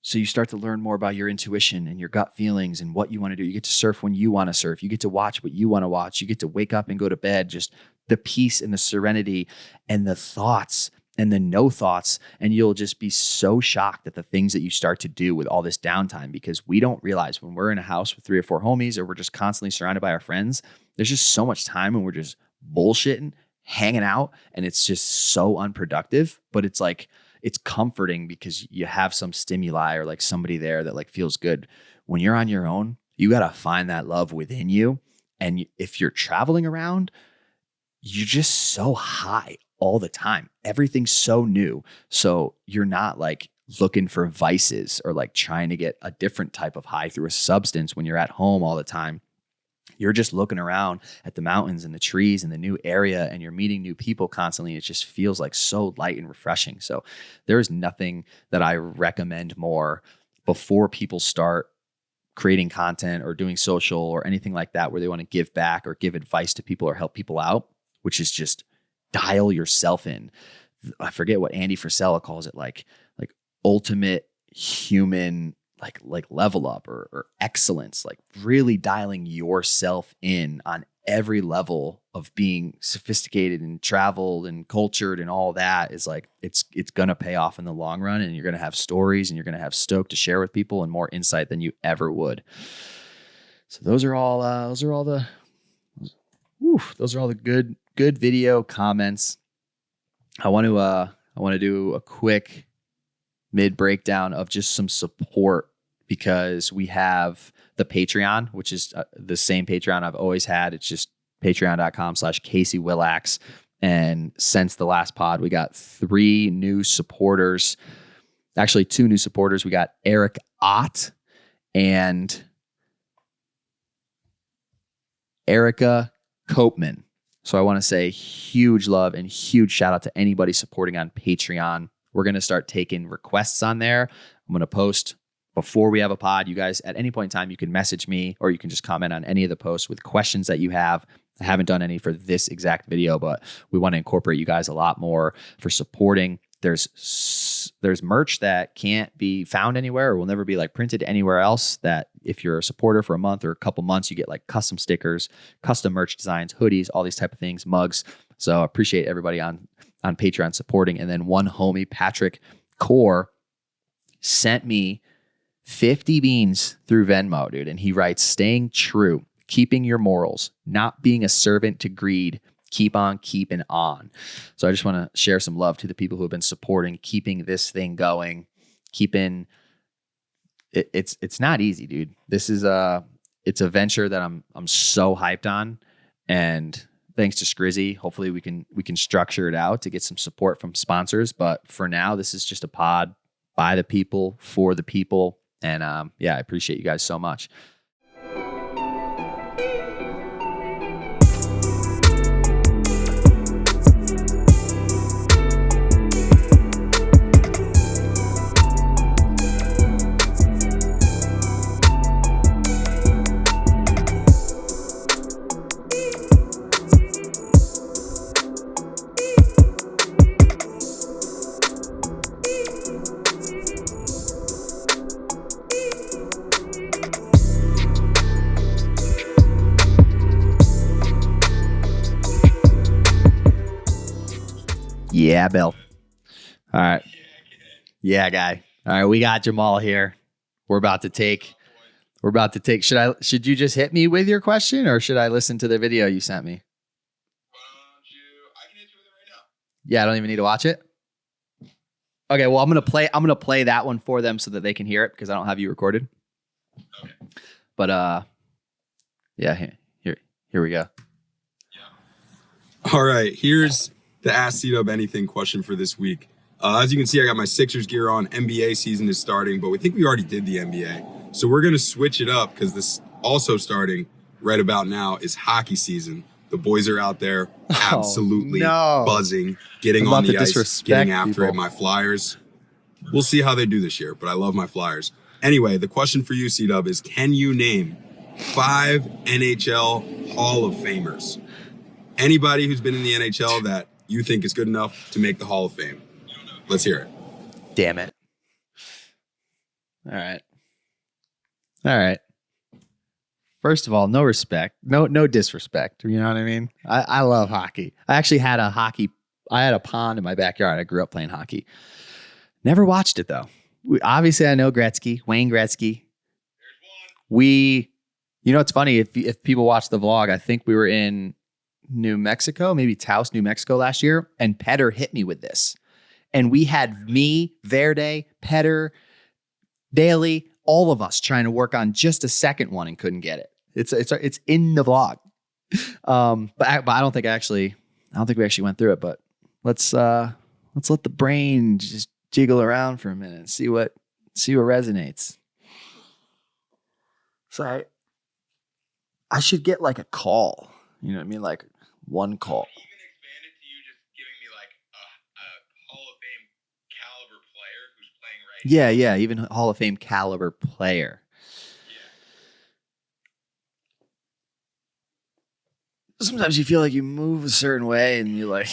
So you start to learn more about your intuition and your gut feelings and what you want to do. You get to surf when you want to surf. You get to watch what you want to watch. You get to wake up and go to bed. Just the peace and the serenity and the thoughts and then no thoughts. And you'll just be so shocked at the things that you start to do with all this downtime, because we don't realize when we're in a house with 3 or 4 homies, or we're just constantly surrounded by our friends, there's just so much time when we're just bullshitting, hanging out, and it's just so unproductive. But it's like, it's comforting because you have some stimuli or like somebody there that like feels good. When you're on your own, you got to find that love within you. And if you're traveling around, you're just so high all the time. Everything's so new. So you're not like looking for vices or like trying to get a different type of high through a substance when you're at home all the time. You're just looking around at the mountains and the trees and the new area, and you're meeting new people constantly. It just feels like so light and refreshing. So there is nothing that I recommend more before people start creating content or doing social or anything like that, where they want to give back or give advice to people or help people out, which is just dial yourself in. I forget what Andy Frisella calls it, like ultimate human, like level up or excellence, like really dialing yourself in on every level of being sophisticated and traveled and cultured, and all that is like, it's going to pay off in the long run. And you're going to have stories, and you're going to have stoke to share with people, and more insight than you ever would. So those are all the good video comments. I want to do a quick mid breakdown of just some support, because we have the Patreon, which is the same Patreon I've always had. It's just patreon.com/Casey Willax. And since the last pod, we got 3 new supporters, actually 2 new supporters. We got Eric Ott and Erica Copeman. So I want to say huge love and huge shout out to anybody supporting on Patreon. We're going to start taking requests on there. I'm going to post before we have a pod. You guys, at any point in time, you can message me, or you can just comment on any of the posts with questions that you have. I haven't done any for this exact video, but we want to incorporate you guys a lot more for supporting. There's merch that can't be found anywhere, or will never be like printed anywhere else, that if you're a supporter for a month or a couple months, you get like custom stickers, custom merch designs, hoodies, all these type of things, mugs. So I appreciate everybody on Patreon supporting. And then one homie, Patrick Core, sent me 50 beans through Venmo, dude. And he writes, staying true, keeping your morals, not being a servant to greed, keep on keeping on. So I just want to share some love to the people who have been supporting, keeping this thing going, keeping it. It's not easy, dude. This is it's a venture that I'm so hyped on. And thanks to Scrizzy, hopefully we can structure it out to get some support from sponsors. But for now, this is just a pod by the people, for the people. And yeah, I appreciate you guys so much. Yeah, Bill. All right. Yeah, guy. All right, we got Jamaal here. We're about to take. Should you just hit me with your question, or should I listen to the video you sent me? I can hit you with it right now. Yeah, I don't even need to watch it. Okay, well, I'm gonna play that one for them so that they can hear it, because I don't have you recorded. Okay. But yeah, here we go. Yeah. All right, here's the Ask C-Dub Anything question for this week. As you can see, I got my Sixers gear on. NBA season is starting, but we think we already did the NBA. So we're going to switch it up, because this also starting right about now is hockey season. The boys are out there absolutely buzzing, getting on the ice, getting after it. My Flyers, we'll see how they do this year, but I love my Flyers. Anyway, the question for you, C-Dub, is can you name 5 NHL Hall of Famers? Anybody who's been in the NHL that you think is good enough to make the Hall of Fame. Let's hear it. Damn it. All right. First of all, no respect. No disrespect. You know what I mean? I love hockey. I actually had a hockey I had a pond in my backyard. I grew up playing hockey. Never watched it though. Obviously, I know Gretzky, Wayne Gretzky. It's funny if people watch the vlog. I think we were in New Mexico, maybe Taos, New Mexico last year, and Petter hit me with this. And we had me, Verde, Petter, Daly, all of us trying to work on just a second one and couldn't get it. It's in the vlog. But I don't think we actually went through it. But let's let the brain just jiggle around for a minute and see what resonates. So I should get like a call. You know what I mean? Like one call. Even expand it to you just giving me like a Hall of Fame caliber player who's playing right now. Yeah, even Hall of Fame caliber player. Yeah. Sometimes you feel like you move a certain way and you like,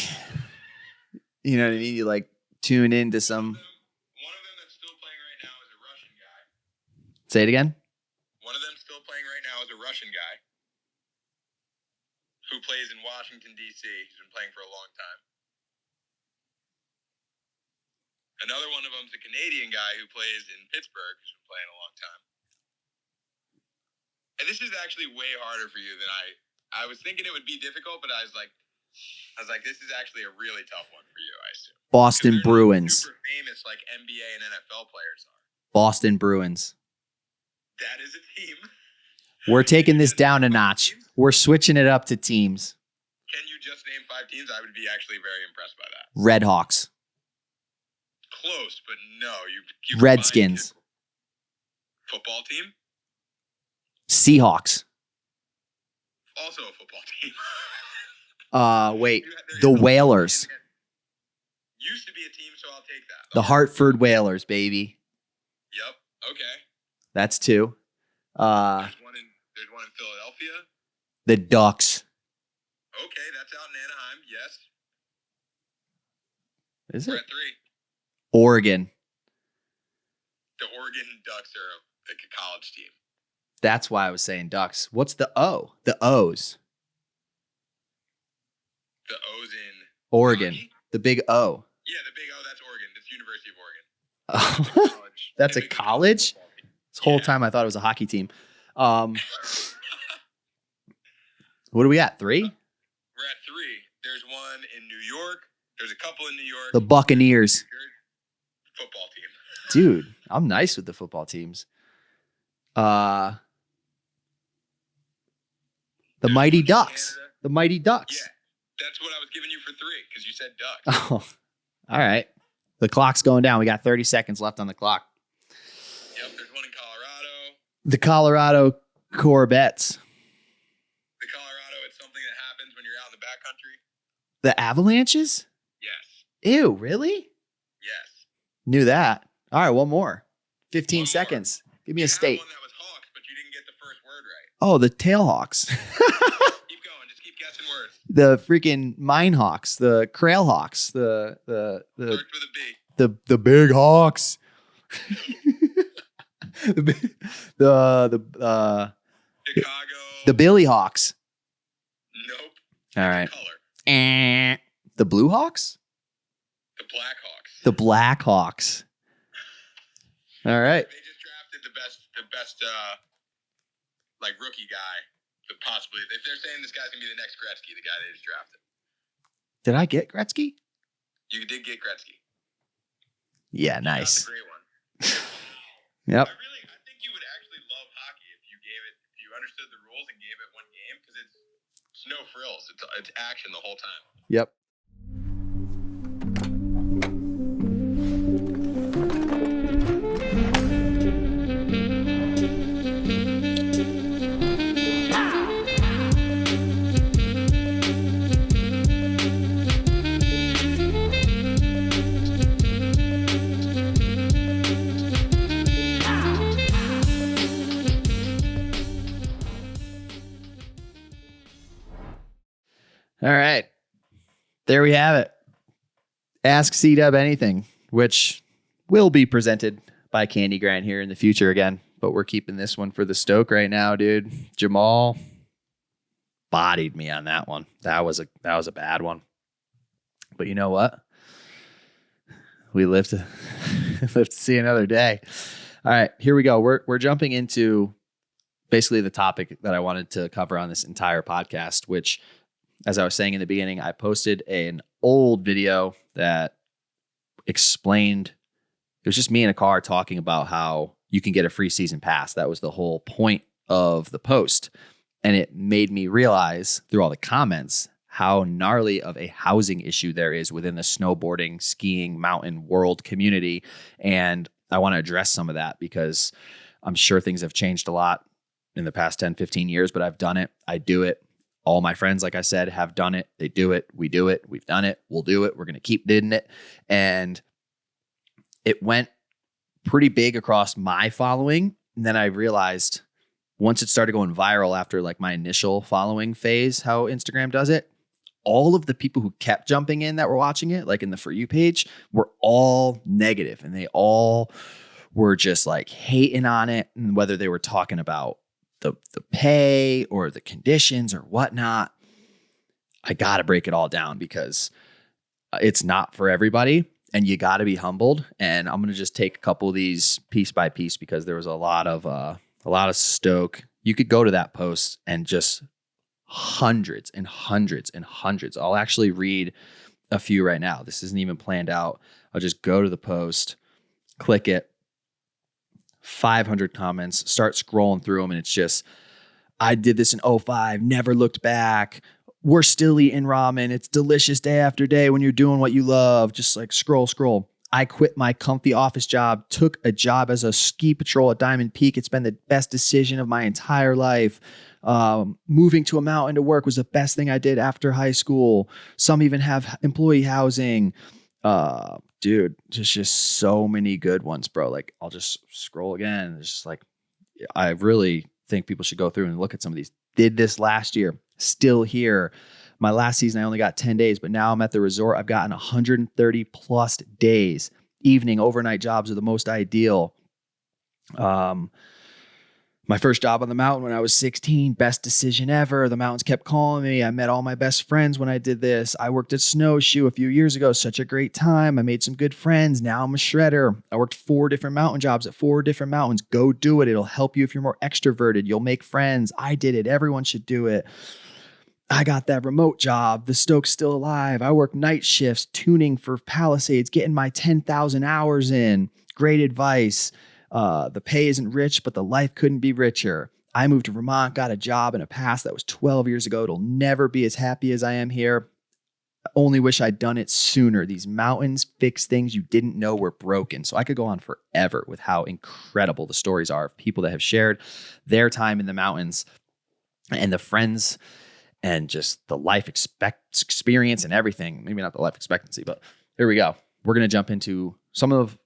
you know what I mean? You like tune into some. One of them that's still playing right now is a Russian guy. Say it again. One of them still playing right now is a Russian guy who plays in Washington, D.C. He's been playing for a long time. Another one of them's a Canadian guy who plays in Pittsburgh, who's been playing a long time. And this is actually way harder for you than I was thinking it would be difficult, but I was like, this is actually a really tough one for you, I assume. Boston Bruins. Super famous like NBA and NFL players are. Boston Bruins. That is a team. We're taking this down a notch. We're switching it up to teams. Can you just name 5 teams? I would be actually very impressed by that. Red Hawks. Close, but no. You Redskins. Football team? Seahawks. Also a football team. Wait. The Whalers. Used to be a team, so I'll take that. The Hartford Whalers, baby. Yep. Okay. That's 2. There's one in Philadelphia. The Ducks. Okay, that's out in Anaheim. Yes. Is We're it? at 3. Oregon. The Oregon Ducks are like a college team. That's why I was saying Ducks. What's the O? The O's. The O's in Oregon. hockey? The big O. Yeah, the big O. That's Oregon. That's University of Oregon. Oh, that's a college? This whole time I thought it was a hockey team. What do we got? 3? We're at 3. There's one in New York. There's a couple in New York. The Buccaneers. Football team. Dude, I'm nice with the football teams. The Mighty Ducks. Canada. The Mighty Ducks. Yeah, that's what I was giving you for 3 because you said Ducks. Oh, all right. The clock's going down. We got 30 seconds left on the clock. Yep, there's one in Colorado. The Colorado Corvettes. The Colorado, it's something that happens when you're out in the backcountry. The Avalanches? Yes. Ew, really? Yes. Knew that. All right, one more. 15 One more. seconds. Give me You a had state. one that was Hawks, but you didn't get the first word right. Oh, the Tailhawks. Keep going. Just keep guessing words. The freaking Minehawks, the Crailhawks, the Start with a B. the Big Hawks. Chicago. The Billy Hawks. Nope. All right. Color. The Blue Hawks? The Blackhawks. The Black Hawks. All right. They just drafted the best like rookie guy. Possibly, if they're saying this guy's gonna be the next Gretzky, the guy they just drafted. Did I get Gretzky? You did get Gretzky. Yeah, That's nice. a great one. Yep. I think you would actually love hockey if you understood the rules and gave it one game because it's no frills. It's action the whole time. Yep. All right. There we have it. Ask C-Dub anything, which will be presented by Candy Grant here in the future again. But we're keeping this one for the Stoke right now, dude. Jamaal bodied me on that one. That was a bad one. But you know what? We live to live to see another day. All right, here we go. We're jumping into basically the topic that I wanted to cover on this entire podcast, which, as I was saying in the beginning, I posted an old video that explained, it was just me in a car talking about how you can get a free season pass. That was the whole point of the post. And it made me realize through all the comments how gnarly of a housing issue there is within the snowboarding, skiing, mountain world community. And I want to address some of that because I'm sure things have changed a lot in the past 10, 15 years, but I've done it. I do it. All my friends, like I said, have done it. They do it. We do it. We've done it. We'll do it. We're going to keep doing it. And it went pretty big across my following. And then I realized once it started going viral after like my initial following phase, how Instagram does it, all of the people who kept jumping in that were watching it, like in the For You page, were all negative, and they all were just like hating on it. And whether they were talking about the pay or the conditions or whatnot, I got to break it all down because it's not for everybody, and you got to be humbled. And I'm going to just take a couple of these piece by piece because there was a lot of stoke. You could go to that post and just hundreds and hundreds and hundreds. I'll actually read a few right now. This isn't even planned out. I'll just go to the post, click it, 500 comments, start scrolling through them. And it's just, I did this in 05, never looked back. We're still eating ramen. It's delicious day after day when you're doing what you love. Just like scroll. I quit my comfy office job, took a job as a ski patrol at Diamond Peak. It's been the best decision of my entire life. Moving to a mountain to work was the best thing I did after high school. Some even have employee housing. Dude, just so many good ones, bro. Like, I'll just scroll again. It's just like, I really think people should go through and look at some of these. Did this last year, still here. My last season, I only got 10 days, but now I'm at the resort. I've gotten 130 plus days. Evening, overnight jobs are the most ideal. My first job on the mountain when I was 16, best decision ever. The mountains kept calling me. I met all my best friends when I did this. I worked at Snowshoe a few years ago. Such a great time. I made some good friends. Now I'm a shredder. I worked 4 different mountain jobs at 4 different mountains. Go do it. It'll help you if you're more extroverted. You'll make friends. I did it. Everyone should do it. I got that remote job. The stoke's still alive. I work night shifts, tuning for Palisades, getting my 10,000 hours in. Great advice. The pay isn't rich, but the life couldn't be richer. I moved to Vermont, got a job and a pass that was 12 years ago. It'll never be as happy as I am here. I only wish I'd done it sooner. These mountains fix things you didn't know were broken. So I could go on forever with how incredible the stories are of people that have shared their time in the mountains and the friends and just the life experience and everything. Maybe not the life expectancy, but here we go. We're going to jump into some of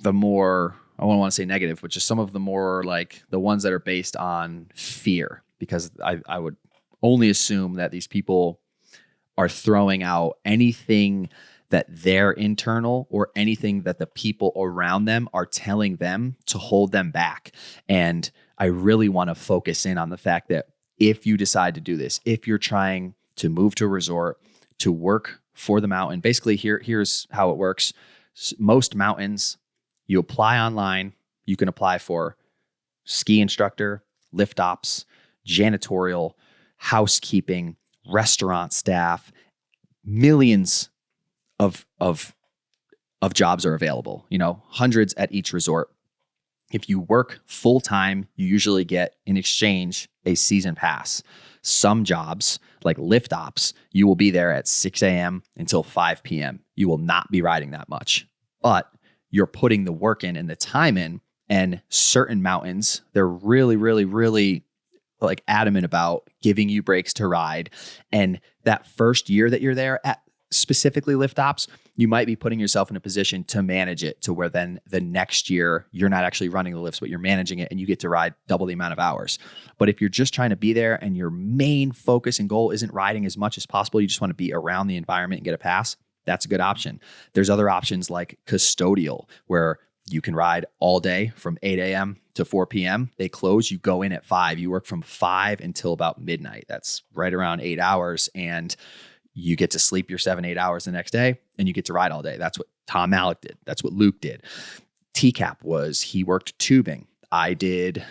the more, I don't want to say negative, but just some of the more like the ones that are based on fear, because I would only assume that these people are throwing out anything that they're internal or anything that the people around them are telling them to hold them back. And I really want to focus in on the fact that if you decide to do this, if you're trying to move to a resort, to work for the mountain, basically here's how it works. Most mountains, you apply online. You can apply for ski instructor, lift ops, janitorial, housekeeping, restaurant staff. Millions of jobs are available, hundreds at each resort. If you work full time, you usually get in exchange a season pass. Some jobs, like lift ops, you will be there at 6 a.m. until 5 p.m. You will not be riding that much, but you're putting the work in and the time in. And certain mountains, they're really, really, really like adamant about giving you breaks to ride. And that first year that you're there at specifically lift ops, you might be putting yourself in a position to manage it to where then the next year you're not actually running the lifts, but you're managing it and you get to ride double the amount of hours. But if you're just trying to be there and your main focus and goal isn't riding as much as possible, you just want to be around the environment and get a pass, that's a good option. There's other options like custodial, where you can ride all day from 8 a.m. to 4 p.m. They close, you go in at 5. You work from 5 until about midnight. That's right around 8 hours. And You get to sleep your 7-8 hours the next day and you get to ride all day. That's what Tom Malik did. That's what Luke did. TCAP was, he worked tubing. I did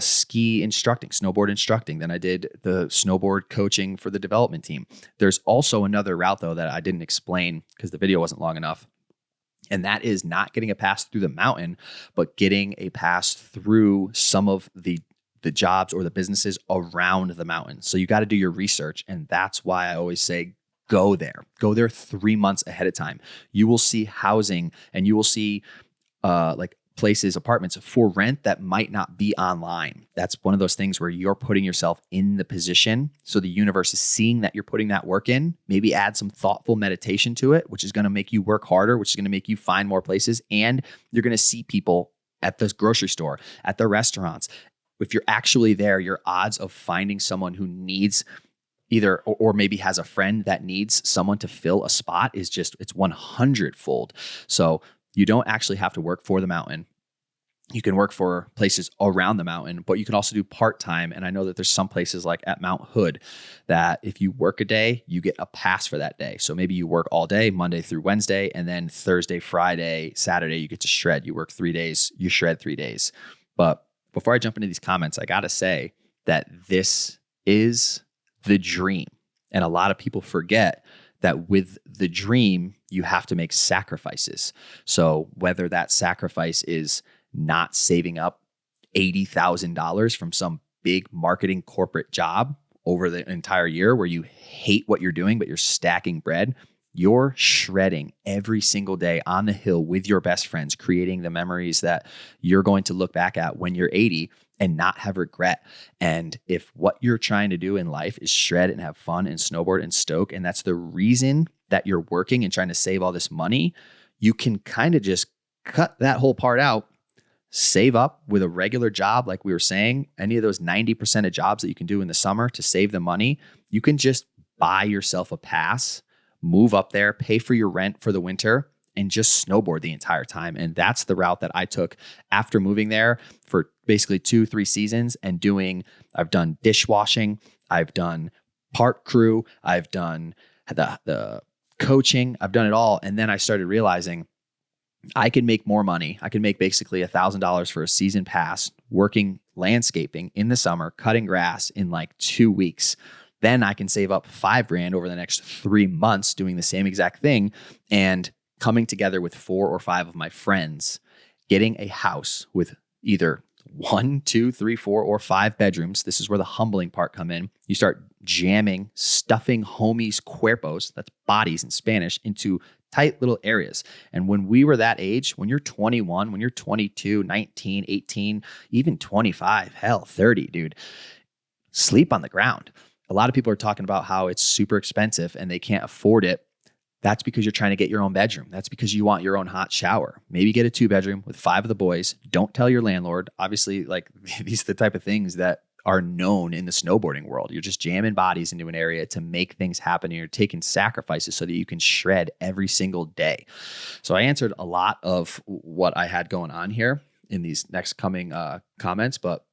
ski instructing, snowboard instructing. Then I did the snowboard coaching for the development team. There's also another route though that I didn't explain because the video wasn't long enough. And that is not getting a pass through the mountain, but getting a pass through some of the jobs or the businesses around the mountain. So you got to do your research. And that's why I always say, go there. Go there 3 months ahead of time. You will see housing and you will see like places, apartments for rent that might not be online. That's one of those things where you're putting yourself in the position. So the universe is seeing that you're putting that work in. Maybe add some thoughtful meditation to it, which is going to make you work harder, which is going to make you find more places. And you're going to see people at the grocery store, at the restaurants. If you're actually there, your odds of finding someone who needs either, or maybe has a friend that needs someone to fill a spot is just, it's 100-fold. So you don't actually have to work for the mountain. You can work for places around the mountain, but you can also do part-time. And I know that there's some places like at Mount Hood that if you work a day, you get a pass for that day. So maybe you work all day, Monday through Wednesday, and then Thursday, Friday, Saturday, you get to shred. You work 3 days, you shred 3 days. But before I jump into these comments, I got to say that this is the dream. And a lot of people forget that with the dream, you have to make sacrifices. So whether that sacrifice is not saving up $80,000 from some big marketing corporate job over the entire year where you hate what you're doing, but you're stacking bread, you're shredding every single day on the hill with your best friends, creating the memories that you're going to look back at when you're 80 and not have regret. And if what you're trying to do in life is shred and have fun and snowboard and stoke, and that's the reason that you're working and trying to save all this money, you can kind of just cut that whole part out, save up with a regular job. Like we were saying, any of those 90% of jobs that you can do in the summer to save the money, you can just buy yourself a pass, move up there, pay for your rent for the winter, and just snowboard the entire time. And that's the route that I took after moving there for basically 2-3 seasons and I've done dishwashing, I've done park crew, I've done the coaching, I've done it all. And then I started realizing I can make more money. I can make basically $1,000 for a season pass working landscaping in the summer, cutting grass in like 2 weeks. Then I can save up $5,000 over the next 3 months doing the same exact thing and coming together with 4 or 5 of my friends, getting a house with either 1, 2, 3, 4, or 5 bedrooms. This is where the humbling part come in. You start jamming, stuffing homies cuerpos, that's bodies in Spanish, into tight little areas. And when we were that age, when you're 21, when you're 22, 19, 18, even 25, hell, 30, dude, sleep on the ground. A lot of people are talking about how it's super expensive and they can't afford it. That's because you're trying to get your own bedroom. That's because you want your own hot shower. Maybe get a 2-bedroom with 5 of the boys. Don't tell your landlord. Obviously, like these are the type of things that are known in the snowboarding world. You're just jamming bodies into an area to make things happen. And you're taking sacrifices so that you can shred every single day. So I answered a lot of what I had going on here in these next coming comments, but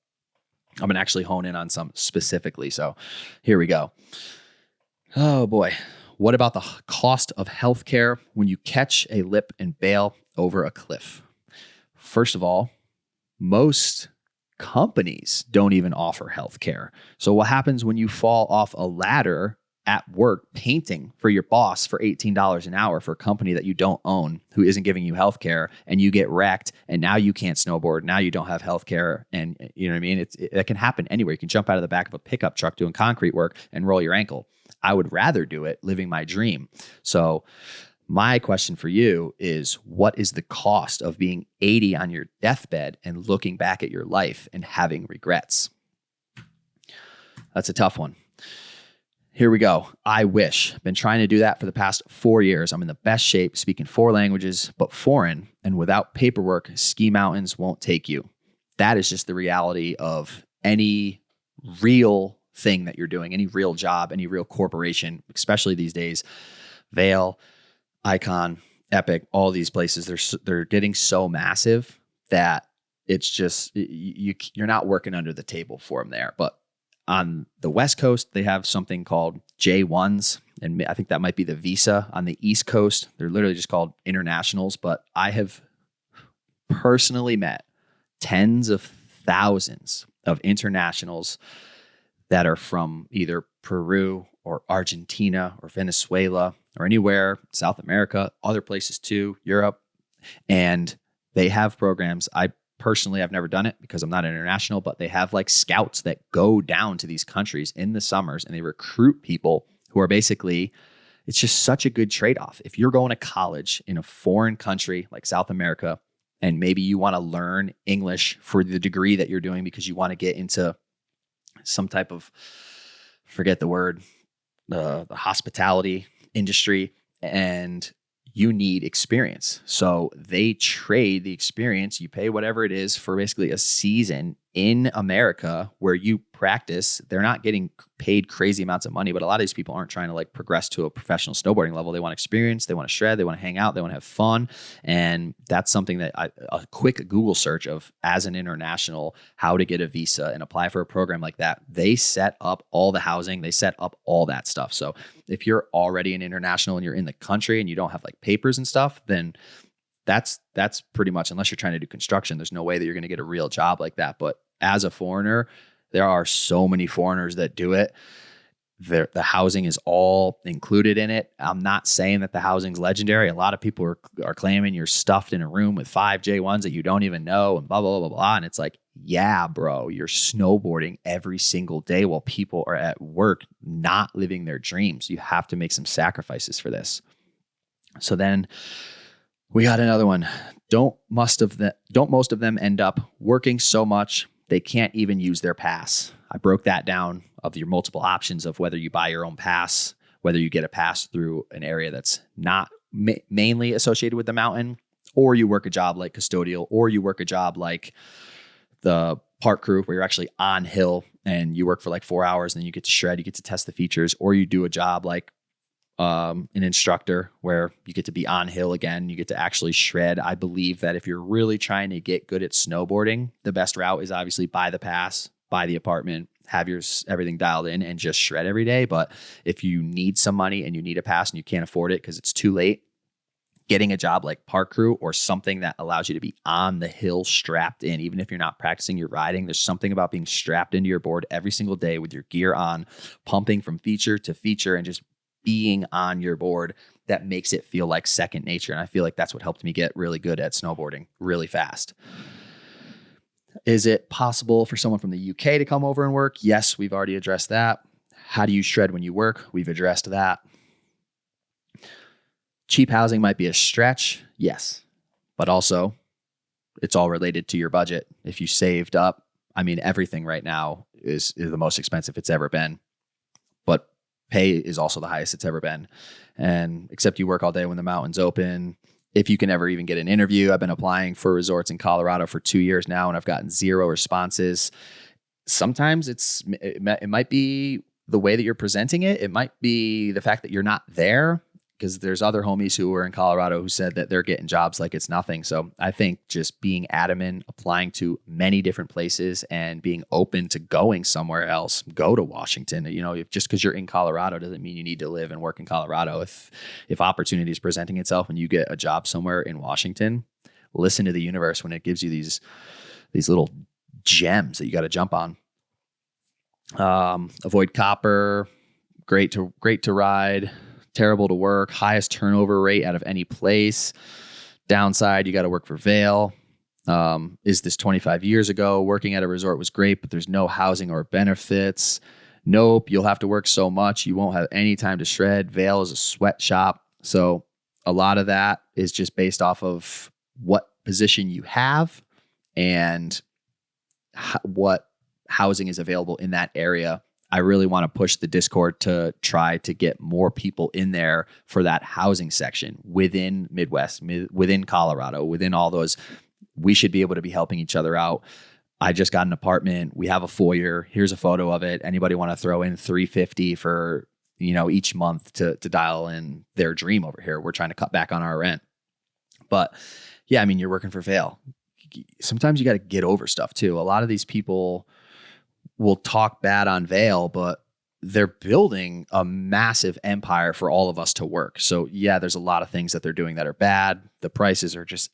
I'm going to actually hone in on some specifically. So here we go. Oh boy. What about the cost of healthcare when you catch a lip and bail over a cliff? First of all, most companies don't even offer healthcare. So what happens when you fall off a ladder at work painting for your boss for $18 an hour for a company that you don't own, who isn't giving you healthcare, and you get wrecked and now you can't snowboard, now you don't have healthcare, and you know what I mean? That can happen anywhere. You can jump out of the back of a pickup truck doing concrete work and roll your ankle. I would rather do it living my dream. So my question for you is, what is the cost of being 80 on your deathbed and looking back at your life and having regrets? That's a tough one. Here we go. I wish. Been trying to do that for the past 4 years. I'm in the best shape, speaking 4 languages, but foreign, and without paperwork, ski mountains won't take you. That is just the reality of any real thing that you're doing, any real job, any real corporation, especially these days. Vail, Icon, Epic, all these places, they're getting so massive that it's just, you're not working under the table for them there. But On the West Coast, they have something called J1s, and I think that might be the visa. On the East Coast, they're literally just called internationals. But I have personally met tens of thousands of internationals that are from either Peru or Argentina or Venezuela or anywhere, South America, other places too, Europe. And they have programs. I personally, I've never done it because I'm not international, but they have like scouts that go down to these countries in the summers and they recruit people who are basically, it's just such a good trade-off. If you're going to college in a foreign country like South America, and maybe you want to learn English for the degree that you're doing because you want to get into some type of, forget the word, the hospitality industry, and you need experience. So they trade the experience. You pay whatever it is for basically a season in America where you practice. They're not getting paid crazy amounts of money, but a lot of these people aren't trying to like progress to a professional snowboarding level. They want experience, they want to shred, they want to hang out, they want to have fun. And that's something that a quick Google search of, as an international, how to get a visa and apply for a program like that. They set up all the housing, they set up all that stuff. So if you're already an international and you're in the country and you don't have like papers and stuff, then that's pretty much, unless you're trying to do construction, there's no way that you're going to get a real job like that. But as a foreigner, there are so many foreigners that do it. The housing is all included in it. I'm not saying that the housing's legendary. A lot of people are claiming you're stuffed in a room with 5 J1s that you don't even know and blah, blah, blah, blah, blah. And it's like, yeah, bro, you're snowboarding every single day while people are at work, not living their dreams. You have to make some sacrifices for this. So then we got another one. Don't most of them end up working so much they can't even use their pass? I broke that down of your multiple options of whether you buy your own pass, whether you get a pass through an area that's not mainly associated with the mountain, or you work a job like custodial, or you work a job like the park crew where you're actually on hill and you work for like 4 hours and then you get to shred, you get to test the features, or you do a job like an instructor where you get to be on hill again, you get to actually shred. I believe that if you're really trying to get good at snowboarding, the best route is obviously buy the pass, buy the apartment, have your everything dialed in and just shred every day. But if you need some money and you need a pass and you can't afford it because it's too late, getting a job like park crew or something that allows you to be on the hill strapped in, even if you're not practicing your riding, there's something about being strapped into your board every single day with your gear on, pumping from feature to feature and just being on your board that makes it feel like second nature. And I feel like that's what helped me get really good at snowboarding really fast. Is it possible for someone from the UK to come over and work? Yes, we've already addressed that. How do you shred when you work? We've addressed that. Cheap housing might be a stretch. Yes, but also it's all related to your budget. If you saved up, I mean, everything right now is the most expensive it's ever been, but pay is also the highest it's ever been. And except you work all day when the mountain's open. If you can ever even get an interview, I've been applying for resorts in Colorado for 2 years now, and I've gotten 0 responses. Sometimes it might be the way that you're presenting it. It might be the fact that you're not there, because there's other homies who were in Colorado who said that they're getting jobs like it's nothing. So I think just being adamant, applying to many different places and being open to going somewhere else, go to Washington. You know, just because you're in Colorado doesn't mean you need to live and work in Colorado. If opportunity is presenting itself and you get a job somewhere in Washington, listen to the universe when it gives you these little gems that you got to jump on. Avoid copper, great to ride, terrible to work, highest turnover rate out of any place. Downside, you got to work for Vail. Is this 25 years ago? Working at a resort was great, but there's no housing or benefits. Nope, you'll have to work so much, you won't have any time to shred. Vail is a sweatshop. So a lot of that is just based off of what position you have and what housing is available in that area. I really want to push the Discord to try to get more people in there for that housing section within Midwest, within Colorado, within all those. We should be able to be helping each other out. I just got an apartment. We have a foyer. Here's a photo of it. Anybody want to throw in $350 for, each month to dial in their dream over here? We're trying to cut back on our rent. But yeah, I mean, you're working for Vail. Sometimes you got to get over stuff too. A lot of these people will talk bad on Vail, but they're building a massive empire for all of us to work. So yeah, there's a lot of things that they're doing that are bad. The prices are just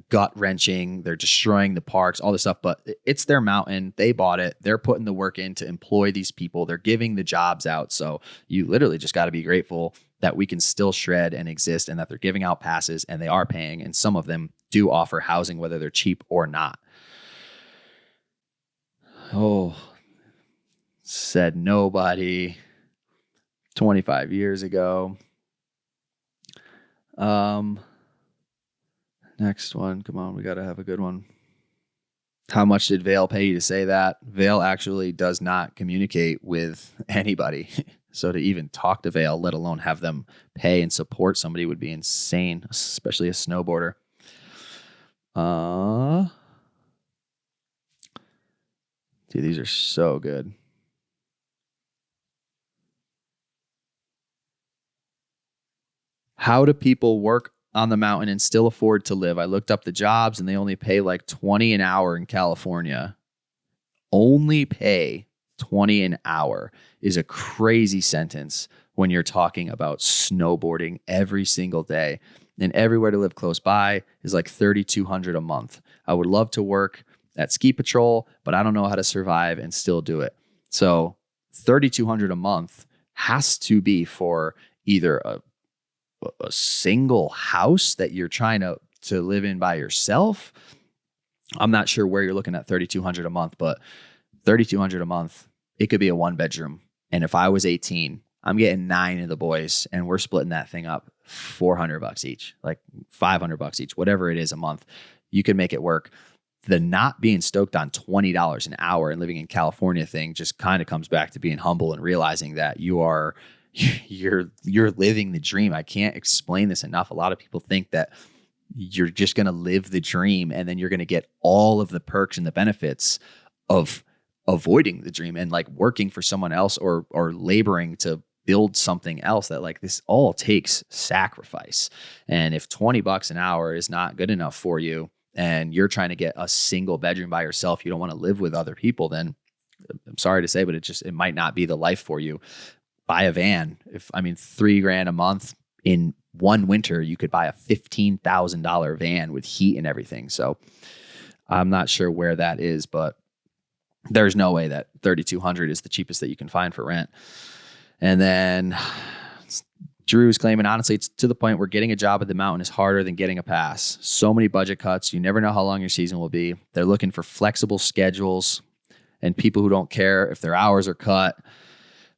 gut wrenching. They're destroying the parks, all this stuff, but it's their mountain. They bought it. They're putting the work in to employ these people. They're giving the jobs out. So you literally just got to be grateful that we can still shred and exist, and that they're giving out passes and they are paying. And some of them do offer housing, whether they're cheap or not. Oh, said nobody 25 years ago. Next one. Come on, we got to have a good one. How much did Vail pay you to say that? Vail actually does not communicate with anybody. So to even talk to Vail, let alone have them pay and support somebody, would be insane, especially a snowboarder. Dude, these are so good. How do people work on the mountain and still afford to live? I looked up the jobs and they only pay like $20 an hour in California. Only pay $20 an hour is a crazy sentence when you're talking about snowboarding every single day. And everywhere to live close by is like $3,200 a month. I would love to work at Ski Patrol, but I don't know how to survive and still do it. So $3,200 a month has to be for either a single house that you're trying to live in by yourself. I'm not sure where you're looking at $3,200 a month, but $3,200 a month, it could be a 1-bedroom. And if I was 18, I'm getting 9 of the boys and we're splitting that thing up $400 each, like $500 each, whatever it is a month. You can make it work. The not being stoked on $20 an hour and living in California thing just kind of comes back to being humble and realizing that you're living the dream. I can't explain this enough. A lot of people think that you're just going to live the dream and then you're going to get all of the perks and the benefits of avoiding the dream and like working for someone else or laboring to build something else. That like this all takes sacrifice. And if $20 an hour is not good enough for you and you're trying to get a single bedroom by yourself, you don't want to live with other people, then I'm sorry to say, but it might not be the life for you. Buy a van. $3,000 a month in one winter, you could buy a $15,000 van with heat and everything. So I'm not sure where that is, but there's no way that $3,200 is the cheapest that you can find for rent. And then Drew's claiming, honestly, it's to the point where getting a job at the mountain is harder than getting a pass. So many budget cuts. You never know how long your season will be. They're looking for flexible schedules and people who don't care if their hours are cut.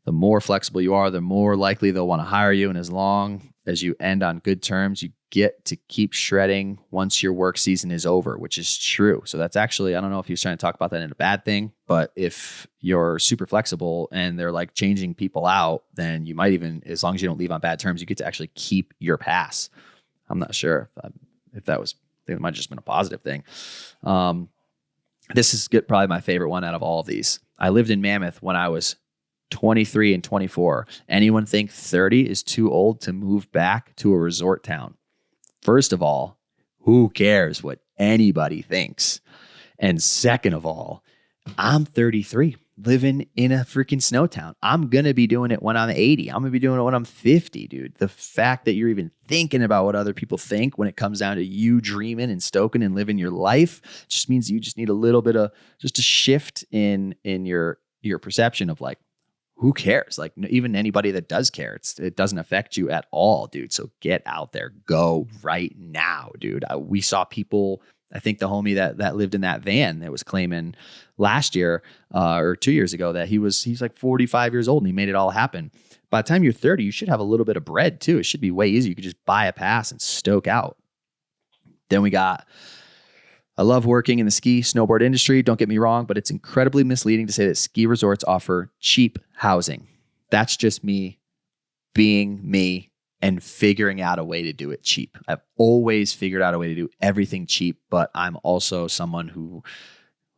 The more flexible you are, the more likely they'll want to hire you. And as long as you end on good terms, you get to keep shredding once your work season is over, which is true. So that's actually, I don't know if he was trying to talk about that in a bad thing, but if you're super flexible and they're like changing people out, then you might even, as long as you don't leave on bad terms, you get to actually keep your pass. I'm not sure if that was, I think it might have just been a positive thing. This is probably my favorite one out of all of these. I lived in Mammoth when I was 23 and 24. Anyone think 30 is too old to move back to a resort town? First of all, who cares what anybody thinks? And second of all, I'm 33 living in a freaking snow town. I'm going to be doing it when I'm 80. I'm going to be doing it when I'm 50, dude. The fact that you're even thinking about what other people think when it comes down to you dreaming and stoking and living your life just means you just need a little bit of just a shift in your perception of like, who cares? Like even anybody that does care, it doesn't affect you at all, dude. So get out there, go right now, dude. We saw people, I think the homie that lived in that van that was claiming last year or 2 years ago that he's like 45 years old and he made it all happen. By the time you're 30, you should have a little bit of bread too. It should be way easier. You could just buy a pass and stoke out. Then we got, I love working in the ski snowboard industry. Don't get me wrong, but it's incredibly misleading to say that ski resorts offer cheap housing. That's just me being me and figuring out a way to do it cheap. I've always figured out a way to do everything cheap, but I'm also someone who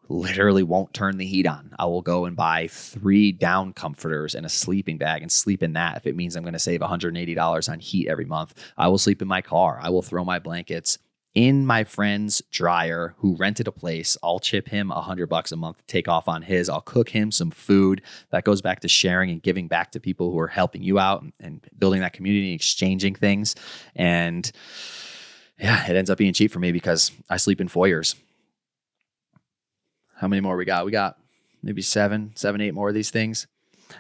literally won't turn the heat on. I will go and buy 3 down comforters and a sleeping bag and sleep in that. If it means I'm going to save $180 on heat every month, I will sleep in my car. I will throw my blankets in my friend's dryer who rented a place. I'll chip him $100 a month to take off on his. I'll cook him some food. That goes back to sharing and giving back to people who are helping you out and building that community, exchanging things. And yeah, it ends up being cheap for me because I sleep in foyers. How many more we got? We got maybe seven, 8 more of these things.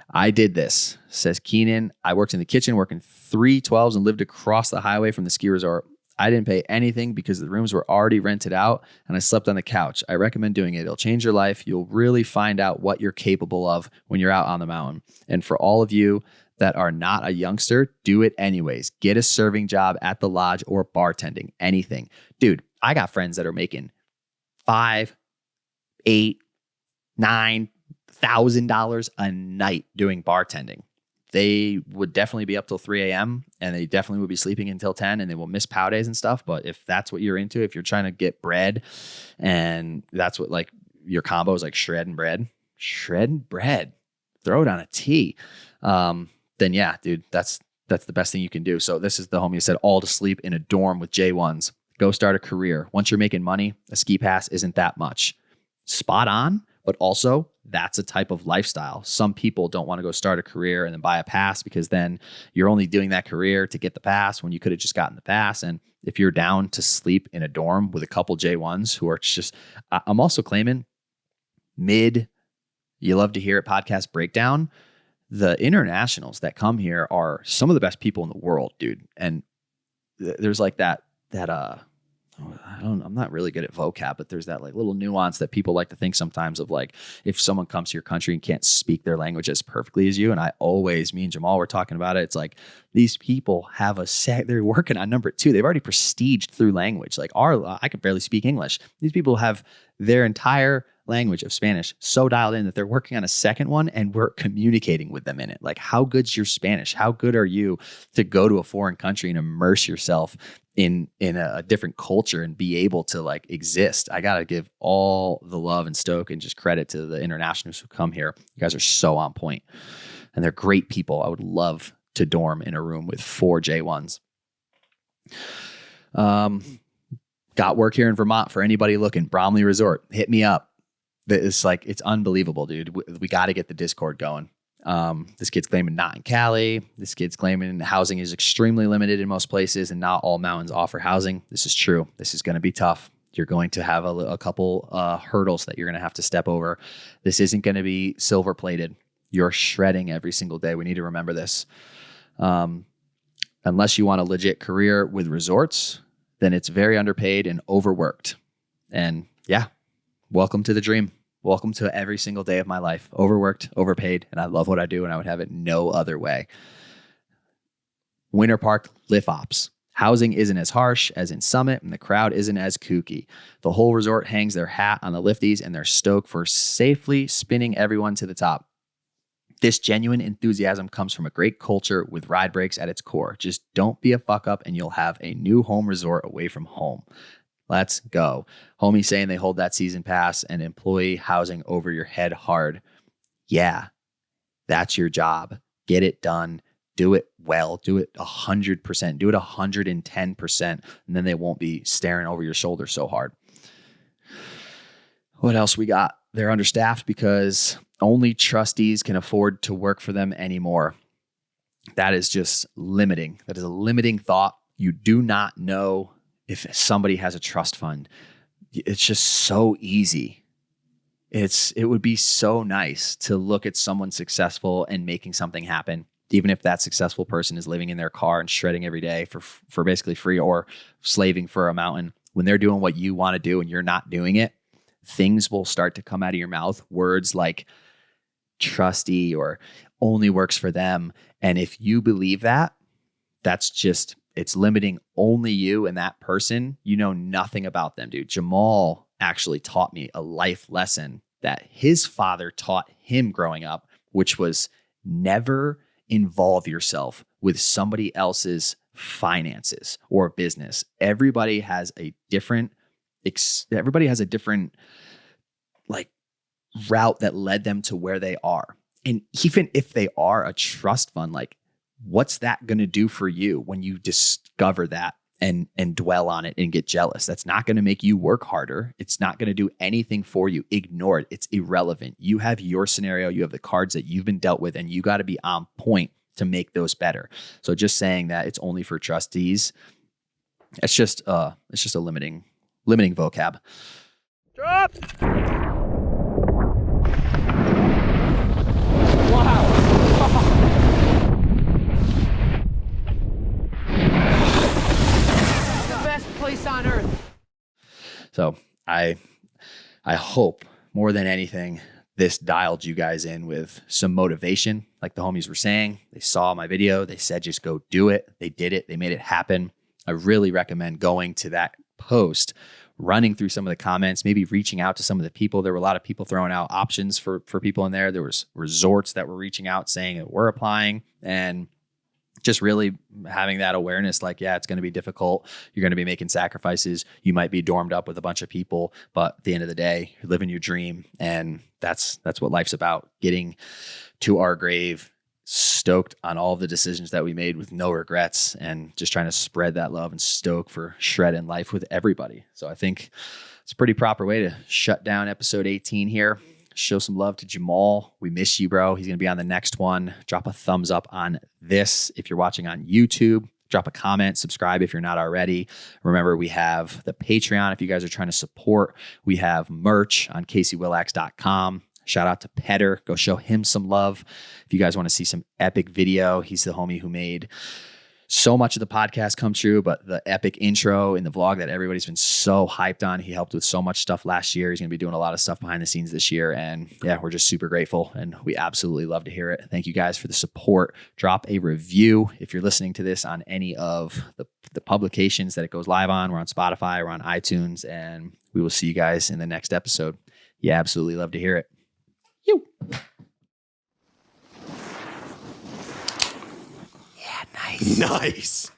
I did this, says Keenan. I worked in the kitchen, working 3 12s and lived across the highway from the ski resort. I didn't pay anything because the rooms were already rented out and I slept on the couch. I recommend doing it. It'll change your life. You'll really find out what you're capable of when you're out on the mountain. And for all of you that are not a youngster, do it anyways. Get a serving job at the lodge or bartending, anything. Dude, I got friends that are making $5,000, $8,000, $9,000 a night doing bartending. They would definitely be up till 3 a.m. and they definitely would be sleeping until 10 and they will miss pow days and stuff. But if that's what you're into, if you're trying to get bread and that's what like your combo is like shredding bread, throw it on a tee. Then yeah, dude, that's the best thing you can do. So this is the homie who said all to sleep in a dorm with J1s. Go start a career. Once you're making money, a ski pass isn't that much. Spot on. But also, that's a type of lifestyle. Some people don't want to go start a career and then buy a pass because then you're only doing that career to get the pass when you could have just gotten the pass. And if you're down to sleep in a dorm with a couple J1s who are just, I'm also claiming You Love to Hear It podcast breakdown. The internationals that come here are some of the best people in the world, dude. And there's like I'm not really good at vocab, but there's that like little nuance that people like to think sometimes of like, if someone comes to your country and can't speak their language as perfectly as you. And me and Jamaal were talking about it. It's like, these people have they're working on number 2. They've already prestiged through language. Like I can barely speak English. These people have their entire language of Spanish so dialed in that they're working on a second one and we're communicating with them in it. Like, how good's your Spanish? How good are you to go to a foreign country and immerse yourself in a different culture and be able to like exist? I got to give all the love and stoke and just credit to the internationals who come here. You guys are so on point and they're great people. I would love to dorm in a room with 4 J1s. Got work here in Vermont for anybody looking. Bromley Resort, hit me up. It's like, it's unbelievable, dude. We got to get the Discord going. This kid's claiming not in Cali. This kid's claiming housing is extremely limited in most places and not all mountains offer housing. This is true. This is going to be tough. You're going to have a couple hurdles that you're going to have to step over. This isn't going to be silver plated. You're shredding every single day. We need to remember this. Unless you want a legit career with resorts, then it's very underpaid and overworked. And yeah, welcome to the dream. Welcome to every single day of my life. Overworked, overpaid, and I love what I do, and I would have it no other way. Winter Park lift ops. Housing isn't as harsh as in Summit, and the crowd isn't as kooky. The whole resort hangs their hat on the lifties, and they're stoked for safely spinning everyone to the top. This genuine enthusiasm comes from a great culture with ride breaks at its core. Just don't be a fuck up, and you'll have a new home resort away from home. Let's go. Homie saying they hold that season pass and employee housing over your head hard. Yeah, that's your job. Get it done. Do it well. Do it 100%. Do it 110%. And then they won't be staring over your shoulder so hard. What else we got? They're understaffed because only trustees can afford to work for them anymore. That is just limiting. That is a limiting thought. You do not know if somebody has a trust fund. It's just so easy. It would be so nice to look at someone successful and making something happen, even if that successful person is living in their car and shredding every day for basically free or slaving for a mountain. When they're doing what you want to do and you're not doing it, things will start to come out of your mouth. Words like trusty or only works for them. And if you believe that, it's limiting only you and that person. You know nothing about them, dude. Jamaal actually taught me a life lesson that his father taught him growing up, which was never involve yourself with somebody else's finances or business. Everybody has a different like route that led them to where they are. And even if they are a trust fund, like, what's that going to do for you when you discover that and dwell on it and get jealous. That's not going to make you work harder. It's not going to do anything for you. Ignore it. It's irrelevant. You have your scenario. You have the cards that you've been dealt with, and you got to be on point to make those better. So just saying that it's only for trustees, it's just a limiting vocab. Drop! Place on earth. So I hope more than anything, this dialed you guys in with some motivation. Like the homies were saying, they saw my video. They said, just go do it. They did it. They made it happen. I really recommend going to that post, running through some of the comments, maybe reaching out to some of the people. There were a lot of people throwing out options for people in there. There was resorts that were reaching out saying that we're applying, and just really having that awareness, like, yeah, it's going to be difficult. You're going to be making sacrifices. You might be dormed up with a bunch of people, but at the end of the day, you're living your dream. And that's what life's about, getting to our grave stoked on all the decisions that we made with no regrets, and just trying to spread that love and stoke for shredding life with everybody. So I think it's a pretty proper way to shut down episode 18 here. Show some love to Jamaal. We miss you, bro. He's going to be on the next one. Drop a thumbs up on this if you're watching on YouTube. Drop a comment, subscribe if you're not already. Remember, we have the Patreon if you guys are trying to support. We have merch on CaseyWillax.com. Shout out to Petter. Go show him some love. If you guys want to see some epic video, he's the homie who made so much of the podcast come true, but the epic intro in the vlog that everybody's been so hyped on. He helped with so much stuff last year. He's going to be doing a lot of stuff behind the scenes this year. And yeah, we're just super grateful, and we absolutely love to hear it. Thank you guys for the support. Drop a review if you're listening to this on any of the publications that it goes live on. We're on Spotify, we're on iTunes, and we will see you guys in the next episode. Yeah, absolutely love to hear it. You. Yeah, nice. Nice.